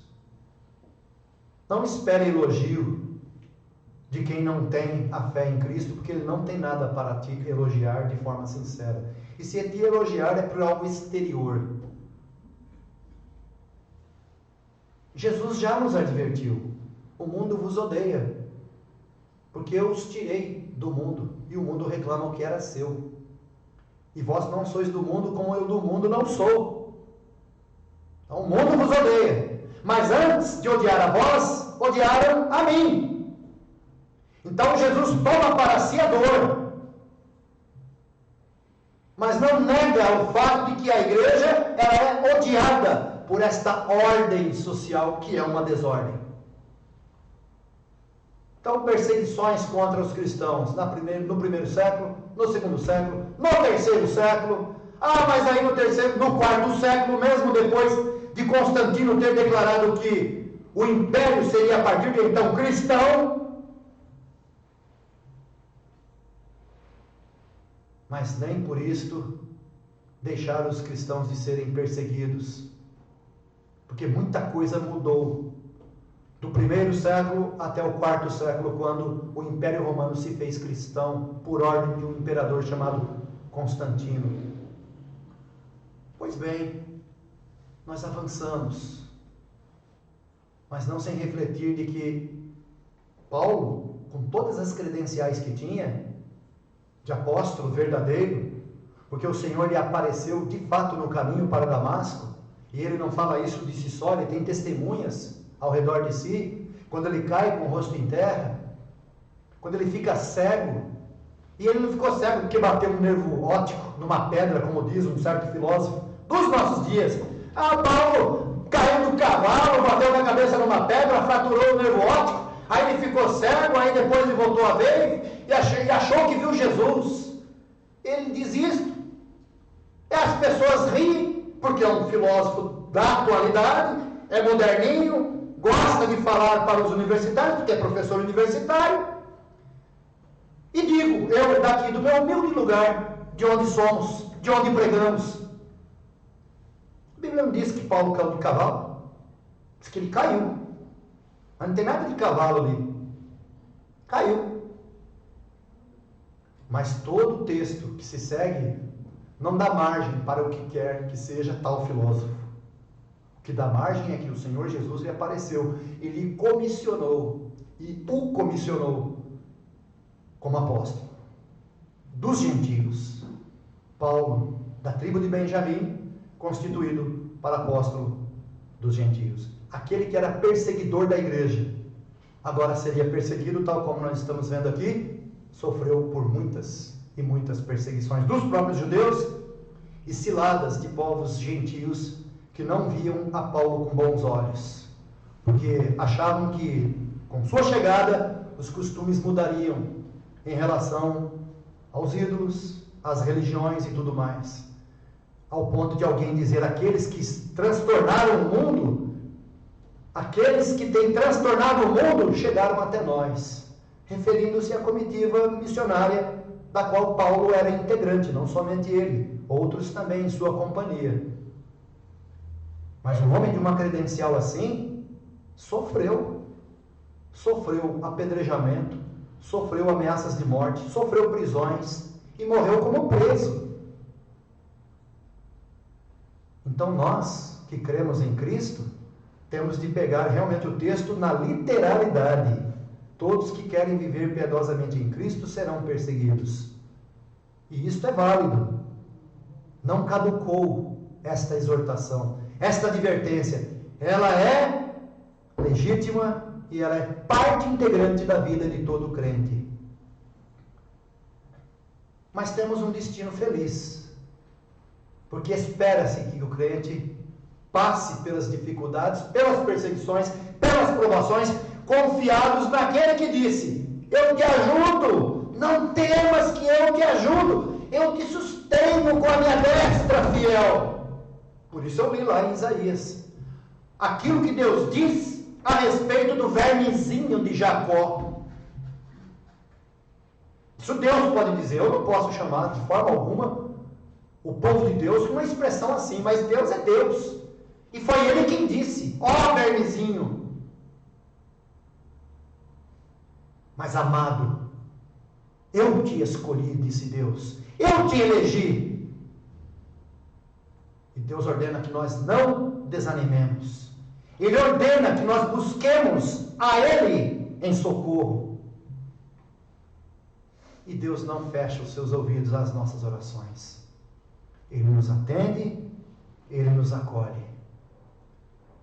Não espere elogio de quem não tem a fé em Cristo, porque ele não tem nada para te elogiar de forma sincera. E se te elogiar é por algo exterior. Jesus já nos advertiu: o mundo vos odeia, porque eu os tirei do mundo, e o mundo reclama o que era seu. E vós não sois do mundo, como eu do mundo não sou. Então o mundo vos odeia, mas antes de odiar a vós, odiaram a mim. Então Jesus toma para si a dor, mas não nega o fato de que a igreja ela é odiada por esta ordem social que é uma desordem. Então, perseguições contra os cristãos no primeiro século, no segundo século, no terceiro século. Mas aí no quarto século, mesmo depois de Constantino ter declarado que o império seria a partir de então cristão, mas nem por isto deixaram os cristãos de serem perseguidos, porque muita coisa mudou do primeiro século até o quarto século, quando o Império Romano se fez cristão por ordem de um imperador chamado Constantino. Pois bem, nós avançamos, mas não sem refletir de que Paulo, com todas as credenciais que tinha, de apóstolo verdadeiro, porque o Senhor lhe apareceu de fato no caminho para Damasco, e ele não fala isso de si só, ele tem testemunhas ao redor de si, quando ele cai com o rosto em terra, quando ele fica cego, e ele não ficou cego porque bateu um nervo óptico numa pedra, como diz um certo filósofo dos nossos dias. Paulo caiu do cavalo, bateu na cabeça numa pedra, fraturou o nervo óptico, aí ele ficou cego, aí depois ele voltou a ver e achou que viu Jesus. Ele diz isto. E as pessoas riem, porque é um filósofo da atualidade, é moderninho, gosta de falar para os universitários, porque é professor universitário. E digo, eu daqui do meu humilde lugar, de onde somos, de onde pregamos. A Bíblia não diz que Paulo caiu do cavalo, diz que ele caiu. Mas não tem nada de cavalo ali. Caiu. Mas todo o texto que se segue não dá margem para o que quer que seja tal filósofo. O que dá margem é que o Senhor Jesus lhe apareceu e lhe comissionou, e o comissionou como apóstolo dos gentios. Paulo, da tribo de Benjamim, constituído para apóstolo dos gentios. Aquele que era perseguidor da igreja, agora seria perseguido, tal como nós estamos vendo aqui, sofreu por muitas e muitas perseguições dos próprios judeus e ciladas de povos gentios que não viam a Paulo com bons olhos, porque achavam que com sua chegada os costumes mudariam em relação aos ídolos, às religiões e tudo mais, ao ponto de alguém dizer: aqueles que transtornaram o mundo, aqueles que têm transtornado o mundo chegaram até nós, referindo-se à comitiva missionária da qual Paulo era integrante, não somente ele, outros também em sua companhia. Mas um homem de uma credencial assim sofreu apedrejamento, sofreu ameaças de morte, sofreu prisões e morreu como preso. Então nós que cremos em Cristo temos de pegar realmente o texto na literalidade. Todos que querem viver piedosamente em Cristo serão perseguidos. E isto é válido. Não caducou esta exortação, esta advertência. Ela é legítima e ela é parte integrante da vida de todo crente. Mas temos um destino feliz, porque espera-se que o crente passe pelas dificuldades, pelas perseguições, pelas provações, confiados naquele que disse: eu te ajudo, não temas que eu te ajudo, eu te sustento com a minha destra fiel. Por isso eu li lá em Isaías, aquilo que Deus diz a respeito do vermezinho de Jacó. Isso Deus pode dizer, eu não posso chamar de forma alguma o povo de Deus com uma expressão assim, mas Deus é Deus. E foi Ele quem disse: ó vermezinho. Mas amado, eu te escolhi, disse Deus, eu te elegi. E Deus ordena que nós não desanimemos. Ele ordena que nós busquemos a Ele em socorro. E Deus não fecha os seus ouvidos às nossas orações. Ele nos atende, Ele nos acolhe.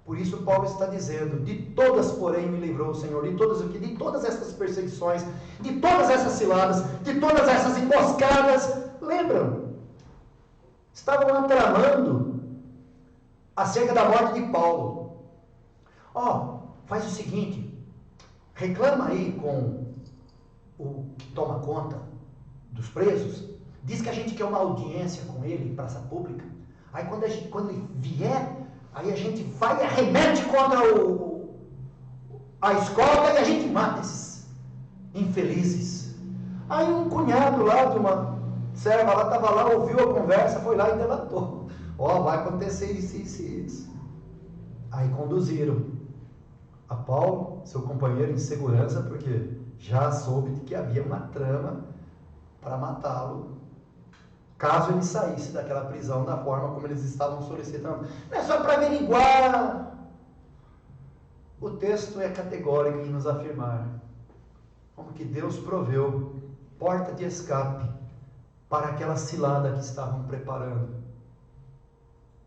Por isso Paulo está dizendo: de todas, porém, me livrou o Senhor, de todas essas perseguições, de todas essas ciladas, de todas essas emboscadas. Lembram? Estavam lá tramando acerca da morte de Paulo. Faz o seguinte, reclama aí com o que toma conta dos presos, diz que a gente quer uma audiência com ele em praça pública. Aí quando ele vier, aí a gente vai e arremete contra a escolta e a gente mata esses infelizes. Aí um cunhado lá de uma serva lá, estava lá, ouviu a conversa, foi lá e delatou. Vai acontecer isso. Aí conduziram a Paulo, seu companheiro, em segurança, porque já soube de que havia uma trama para matá-lo, caso ele saísse daquela prisão da forma como eles estavam solicitando. Não é só para averiguar. O texto é categórico em nos afirmar como que Deus proveu porta de escape para aquela cilada que estavam preparando,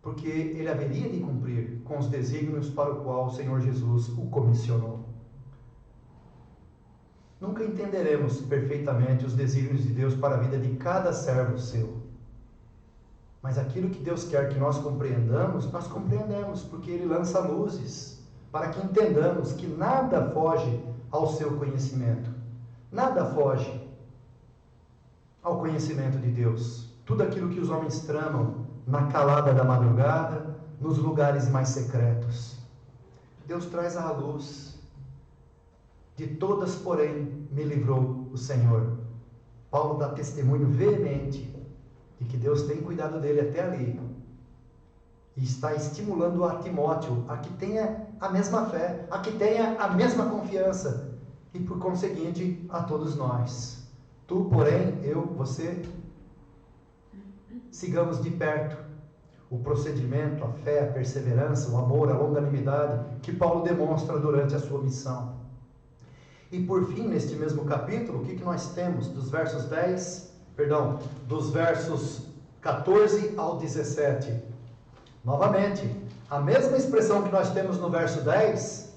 porque ele haveria de cumprir com os desígnios para o qual o Senhor Jesus o comissionou. Nunca entenderemos perfeitamente os desígnios de Deus para a vida de cada servo seu. Mas aquilo que Deus quer que nós compreendamos, nós compreendemos, porque Ele lança luzes para que entendamos que nada foge ao seu conhecimento. Nada foge ao conhecimento de Deus. Tudo aquilo que os homens tramam na calada da madrugada, nos lugares mais secretos, Deus traz à luz. De todas, porém, me livrou o Senhor. Paulo dá testemunho veemente de que Deus tem cuidado dele até ali. E está estimulando a Timóteo a que tenha a mesma fé, a que tenha a mesma confiança. E por conseguinte, a todos nós. Tu, porém, eu, você, sigamos de perto o procedimento, a fé, a perseverança, o amor, a longanimidade que Paulo demonstra durante a sua missão. E por fim, neste mesmo capítulo, o que nós temos dos versos 14 ao 17? Novamente, a mesma expressão que nós temos no verso 10,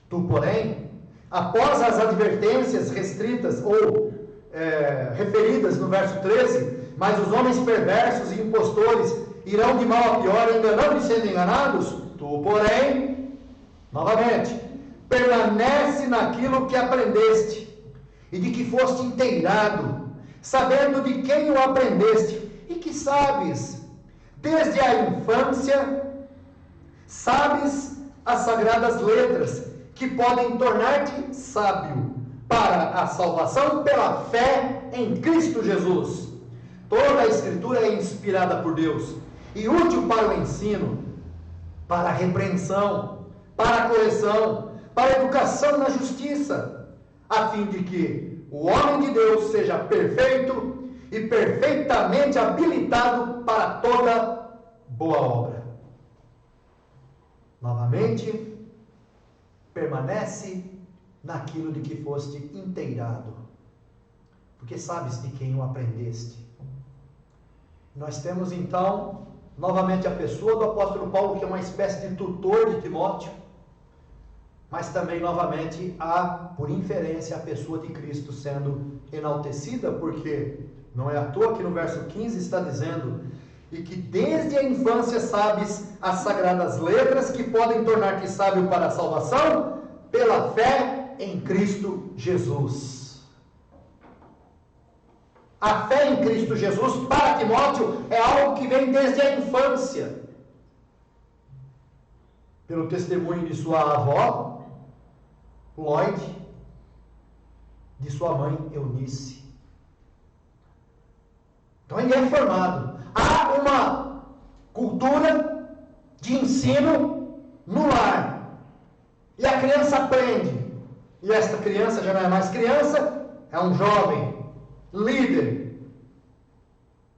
tu, porém, após as advertências restritas ou referidas no verso 13, mas os homens perversos e impostores irão de mal a pior, enganando e sendo enganados, tu, porém, novamente, permanece naquilo que aprendeste e de que foste inteirado, sabendo de quem o aprendeste e que sabes, desde a infância, sabes as sagradas letras, que podem tornar-te sábio para a salvação pela fé em Cristo Jesus. Toda a Escritura é inspirada por Deus e útil para o ensino, para a repreensão, para a correção, para a educação na justiça, a fim de que o homem de Deus seja perfeito e perfeitamente habilitado para toda boa obra. Novamente, permanece naquilo de que foste inteirado, porque sabes de quem o aprendeste. Nós temos então, novamente, a pessoa do apóstolo Paulo, que é uma espécie de tutor de Timóteo, mas também, novamente, por inferência, a pessoa de Cristo sendo enaltecida, porque não é à toa que no verso 15 está dizendo: e que desde a infância sabes as sagradas letras que podem tornar-te sábio para a salvação pela fé em Cristo Jesus. A fé em Cristo Jesus para Timóteo é algo que vem desde a infância. Pelo testemunho de sua avó, Lloyd, de sua mãe, Eunice. Então ele é formado. Há uma cultura de ensino no lar. E a criança aprende. E esta criança já não é mais criança, é um jovem, líder.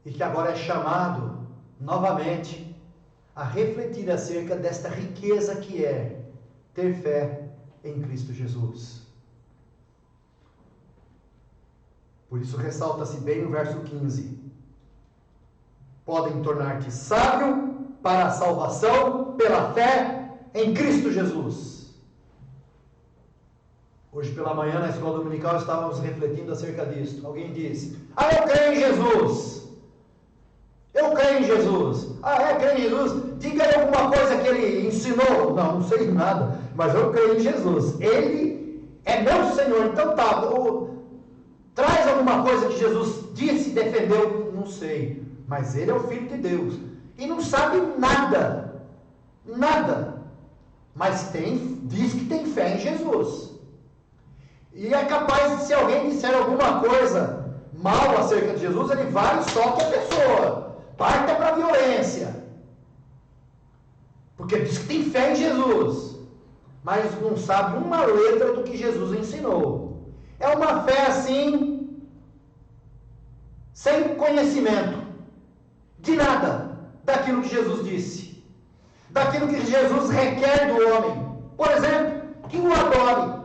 E que agora é chamado novamente a refletir acerca desta riqueza que é ter fé em Cristo Jesus. Por isso ressalta-se bem no verso 15: podem tornar-te sábio para a salvação pela fé em Cristo Jesus. Hoje pela manhã na escola dominical estávamos refletindo acerca disso. Alguém disse: eu creio em Jesus. Eu creio em Jesus. Creio em Jesus? Diga aí alguma coisa que ele ensinou. Não sei nada, mas eu creio em Jesus. Ele é meu Senhor. Então tá, traz alguma coisa que Jesus disse e defendeu. Não sei, mas ele é o Filho de Deus. E não sabe nada. Nada. Mas diz que tem fé em Jesus. E é capaz de, se alguém disser alguma coisa mal acerca de Jesus, ele vai e solte a pessoa. Parta para a violência. Porque diz que tem fé em Jesus, mas não sabe uma letra do que Jesus ensinou. É uma fé assim, sem conhecimento de nada daquilo que Jesus disse, daquilo que Jesus requer do homem. Por exemplo, que o adore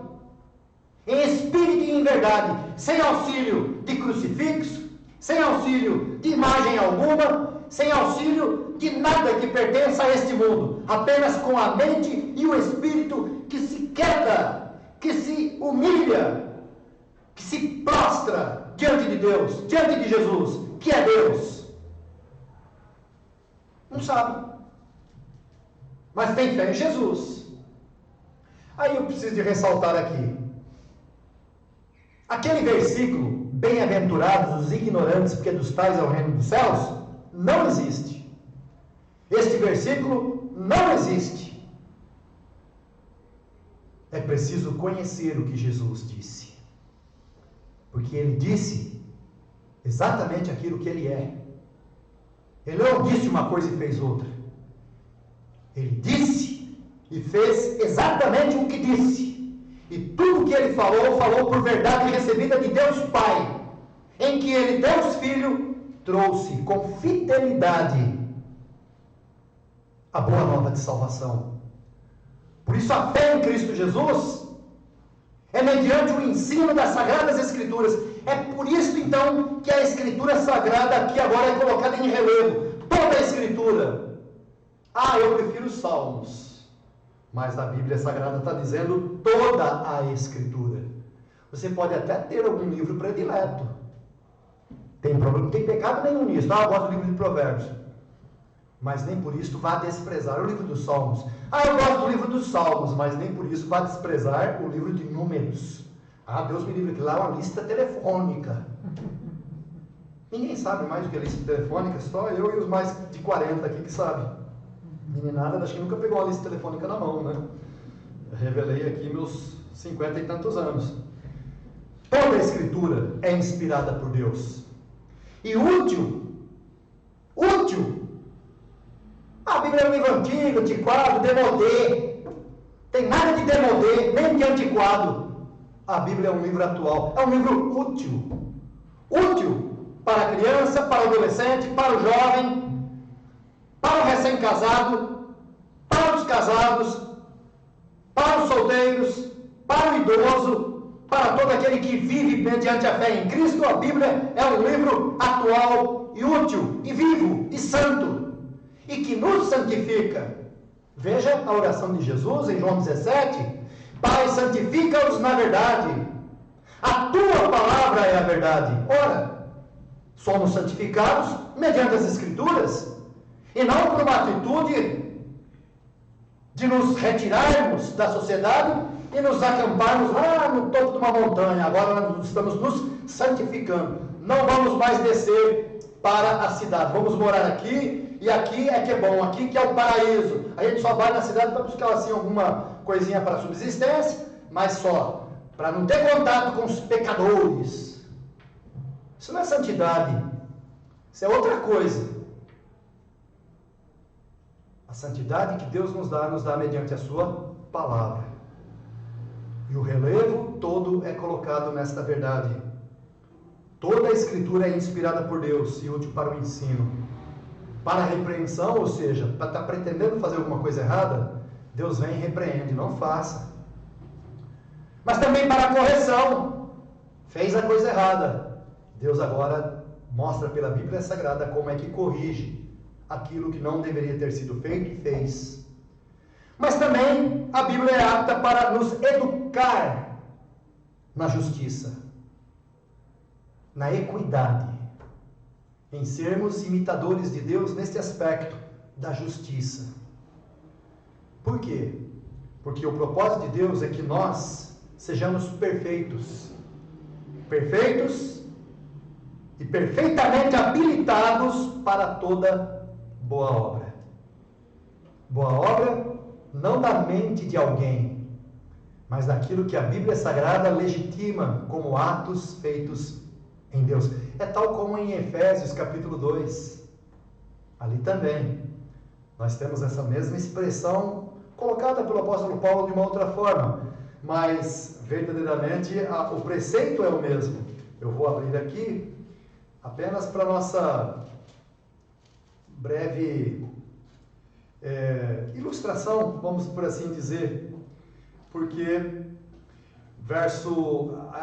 em espírito e em verdade, sem auxílio de crucifixo, sem auxílio de imagem alguma, sem auxílio de nada que pertença a este mundo, apenas com a mente e o espírito que se queda, que se humilha, que se prostra diante de Deus, diante de Jesus, que é Deus. Não sabe, mas tem fé em Jesus. Aí eu preciso de ressaltar aqui aquele versículo: bem-aventurados os ignorantes, porque dos tais é o reino dos céus, não existe. Este versículo não existe. É preciso conhecer o que Jesus disse, porque ele disse exatamente aquilo que ele é. Ele não disse uma coisa e fez outra. Ele disse e fez exatamente o que disse. E tudo que ele falou por verdade recebida de Deus Pai, em que ele, Deus Filho, trouxe com fidelidade a boa nova de salvação. Por isso a fé em Cristo Jesus é mediante o ensino das Sagradas Escrituras. É por isso então que a Escritura Sagrada aqui agora é colocada em relevo. Toda a Escritura. Eu prefiro os Salmos. Mas a Bíblia Sagrada está dizendo toda a Escritura. Você pode até ter algum livro predileto. Não tem pecado nenhum nisso. Eu gosto do livro de Provérbios. Mas nem por isso vá desprezar o livro dos Salmos. Eu gosto do livro dos Salmos, mas nem por isso vá desprezar o livro de Números. Deus me livre, que lá é uma lista telefônica. Ninguém sabe mais do que a lista telefônica, só eu e os mais de 40 aqui que sabem. Meninada, acho que nunca pegou uma lista telefônica na mão, né? Eu revelei aqui meus 50 e tantos anos. Toda a Escritura é inspirada por Deus. E útil. A Bíblia é um livro antigo, antiquado, demodê. Tem nada de demodê, nem de antiquado. A Bíblia é um livro atual, é um livro útil. Útil para a criança, para o adolescente, para o jovem, para o recém-casado, para os casados, para os solteiros, para o idoso, para todo aquele que vive mediante a fé em Cristo. A Bíblia é um livro atual e útil, e vivo, e santo, e que nos santifica. Veja a oração de Jesus em João 17: Pai, santifica-os na verdade, a tua palavra é a verdade. Ora, somos santificados mediante as Escrituras, e não por uma atitude de nos retirarmos da sociedade e nos acamparmos lá no topo de uma montanha. Agora nós estamos nos santificando. Não vamos mais descer para a cidade, vamos morar aqui, e aqui é que é bom, aqui que é o paraíso. A gente só vai na cidade para buscar assim alguma coisinha para a subsistência, mas só para não ter contato com os pecadores. Isso não é santidade, isso é outra coisa. A santidade que Deus nos dá mediante a sua palavra. E o relevo todo é colocado nesta verdade. Toda a Escritura é inspirada por Deus e útil para o ensino, para a repreensão, ou seja, para estar pretendendo fazer alguma coisa errada, Deus vem e repreende, não faça. Mas também para a correção, fez a coisa errada, Deus agora mostra pela Bíblia Sagrada como é que corrige aquilo que não deveria ter sido feito e fez. Mas também a Bíblia é apta para nos educar na justiça, na equidade, em sermos imitadores de Deus neste aspecto da justiça. Por quê? Porque o propósito de Deus é que nós sejamos perfeitos e perfeitamente habilitados para toda boa obra. Boa obra não da mente de alguém, mas daquilo que a Bíblia Sagrada legitima como atos feitos em Deus. É tal como em Efésios capítulo 2. Ali também nós temos essa mesma expressão colocada pelo apóstolo Paulo de uma outra forma, mas verdadeiramente o preceito é o mesmo. Eu vou abrir aqui apenas para nossa breve ilustração, vamos por assim dizer, porque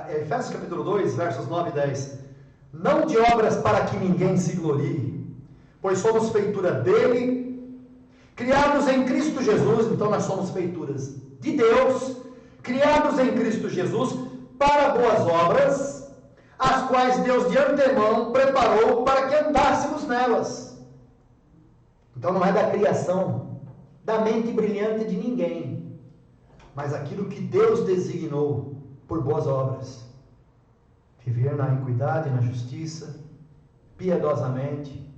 Efésios capítulo 2, versos 9 e 10: Não de obras para que ninguém se glorie, pois somos feitura dele, criados em Cristo Jesus. Então nós somos feituras de Deus, criados em Cristo Jesus para boas obras, as quais Deus de antemão preparou para que andássemos nelas. Então não é da criação, da mente brilhante de ninguém, mas aquilo que Deus designou por boas obras. Viver na equidade, na justiça, piedosamente.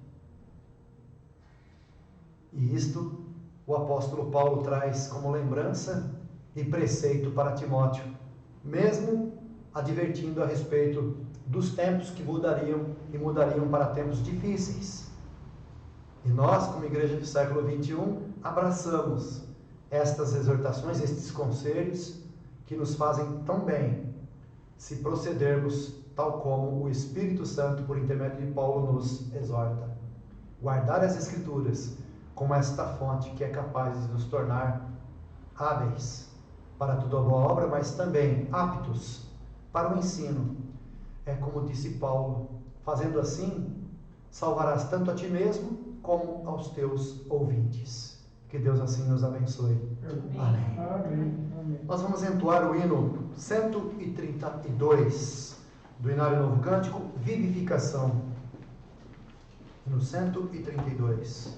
E isto o apóstolo Paulo traz como lembrança e preceito para Timóteo, mesmo advertindo a respeito dos tempos que mudariam para tempos difíceis. E nós, como igreja do século 21, abraçamos estas exortações, estes conselhos que nos fazem tão bem se procedermos tal como o Espírito Santo, por intermédio de Paulo, nos exorta. Guardar as Escrituras como esta fonte que é capaz de nos tornar hábeis para toda boa obra, mas também aptos para o ensino. É como disse Paulo: fazendo assim, salvarás tanto a ti mesmo como aos teus ouvintes. Que Deus assim nos abençoe. Amém. Amém. Amém. Nós vamos entoar o hino 132 do Inário Novo Cântico, Vivificação. Hino 132.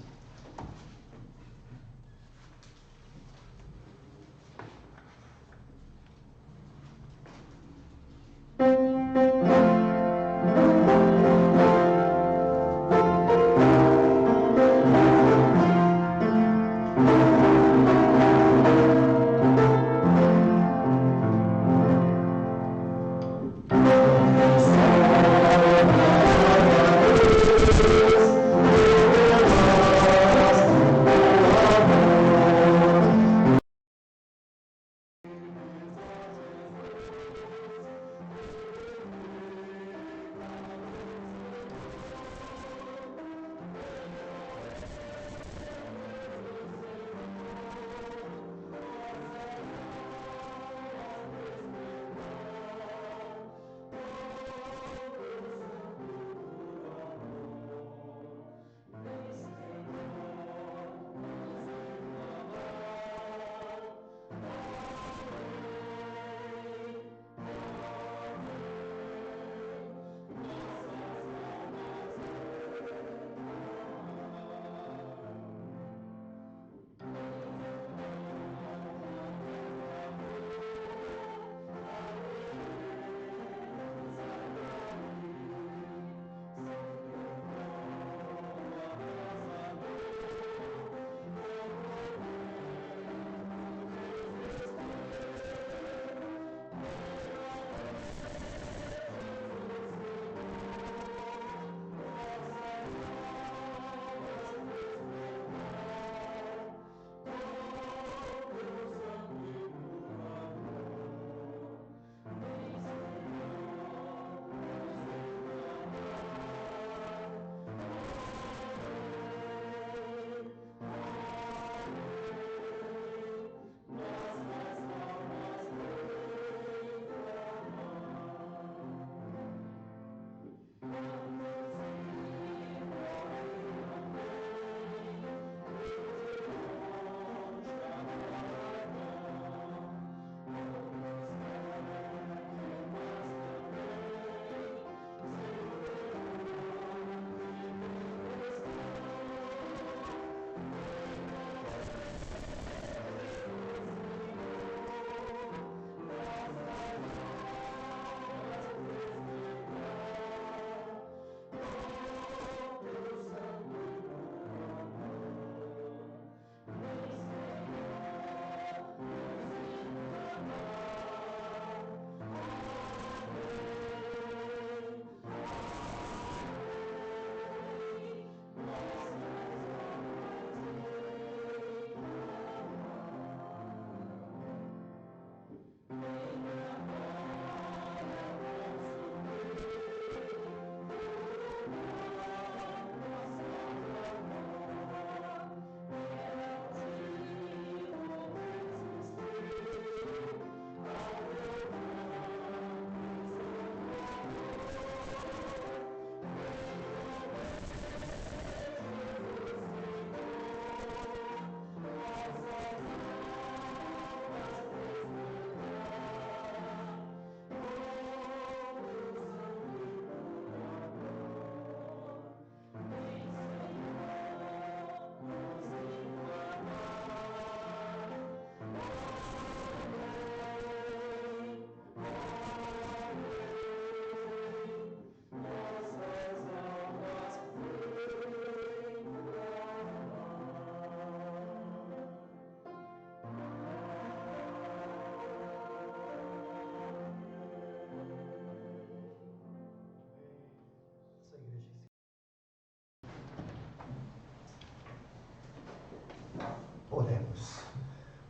Oremos.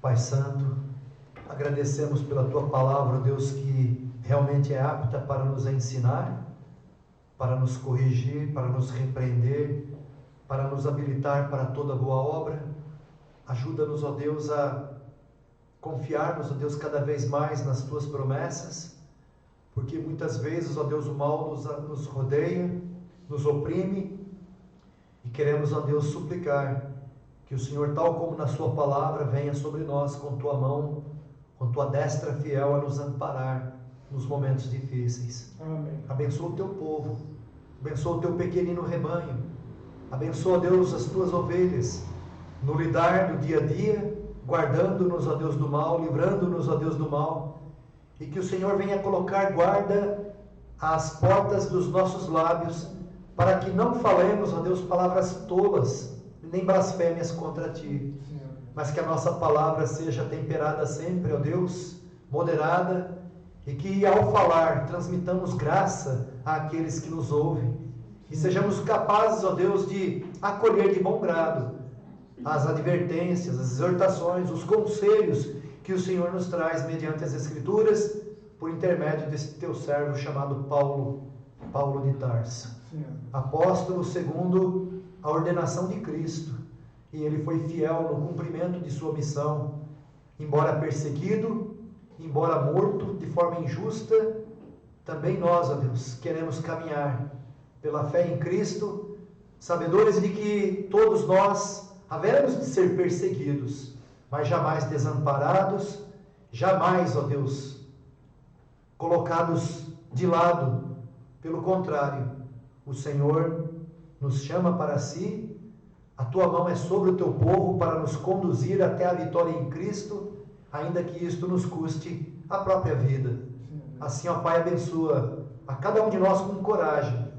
Pai Santo, agradecemos pela Tua palavra, Deus, que realmente é apta para nos ensinar, para nos corrigir, para nos repreender, para nos habilitar para toda boa obra. Ajuda-nos, ó Deus, a confiarmos, ó Deus, cada vez mais nas Tuas promessas, porque muitas vezes, ó Deus, o mal nos rodeia, nos oprime, e queremos, ó Deus, suplicar Que o Senhor, tal como na sua palavra, venha sobre nós com tua mão, com tua destra fiel a nos amparar nos momentos difíceis. Amém. Abençoa o teu povo, abençoa o teu pequenino rebanho, abençoa, Deus, as tuas ovelhas, no lidar do dia a dia, guardando-nos, ó Deus, do mal, livrando-nos, ó Deus, do mal, e que o Senhor venha colocar guarda às portas dos nossos lábios, para que não falemos, ó Deus, palavras tolas, nem blasfêmias contra Ti, mas que a nossa palavra seja temperada sempre, ó Deus, moderada, e que ao falar transmitamos graça àqueles que nos ouvem, e sejamos capazes, ó Deus, de acolher de bom grado as advertências, as exortações, os conselhos que o Senhor nos traz mediante as Escrituras, por intermédio desse teu servo chamado Paulo de Tarso, apóstolo segundo a ordenação de Cristo, e ele foi fiel no cumprimento de sua missão, embora perseguido, embora morto de forma injusta. Também nós, ó Deus, queremos caminhar pela fé em Cristo, sabedores de que todos nós haveremos de ser perseguidos, mas jamais desamparados, jamais, ó Deus, colocados de lado. Pelo contrário, o Senhor nos chama para si, a tua mão é sobre o teu povo para nos conduzir até a vitória em Cristo, ainda que isto nos custe a própria vida. Assim, ó Pai, abençoa a cada um de nós com coragem,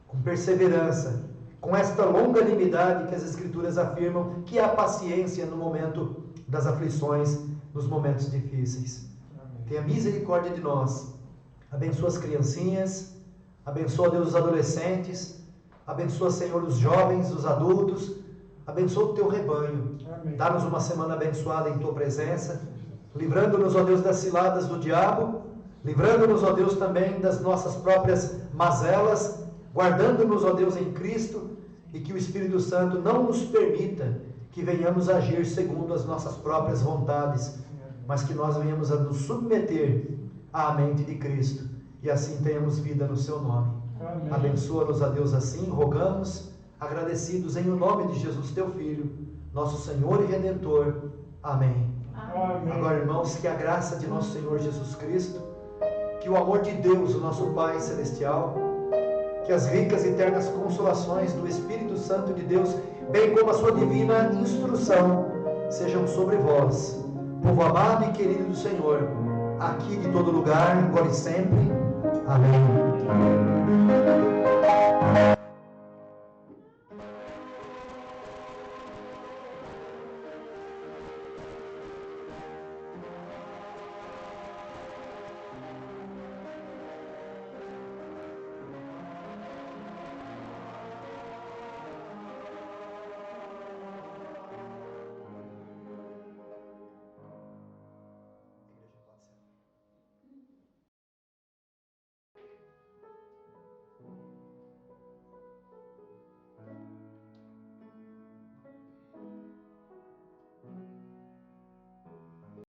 com perseverança, com esta longanimidade que as Escrituras afirmam que é a paciência no momento das aflições, nos momentos difíceis. Tenha misericórdia de nós. Abençoa as criancinhas, abençoa, Deus, os adolescentes, abençoa, Senhor, os jovens, os adultos, abençoa o teu rebanho. Dá-nos uma semana abençoada em tua presença, livrando-nos, ó Deus, das ciladas do diabo, livrando-nos, ó Deus, também das nossas próprias mazelas, guardando-nos, ó Deus, em Cristo, e que o Espírito Santo não nos permita que venhamos agir segundo as nossas próprias vontades, mas que nós venhamos a nos submeter à mente de Cristo, e assim tenhamos vida no seu nome. Abençoa-nos, a Deus, assim rogamos, agradecidos em o nome de Jesus, teu Filho, nosso Senhor e Redentor. Amém. Amém. Agora, irmãos, que a graça de nosso Senhor Jesus Cristo, que o amor de Deus, o nosso Pai Celestial, que as ricas e eternas consolações do Espírito Santo de Deus, bem como a sua divina instrução, sejam sobre vós, povo amado e querido do Senhor, aqui de todo lugar, agora e sempre. Amém.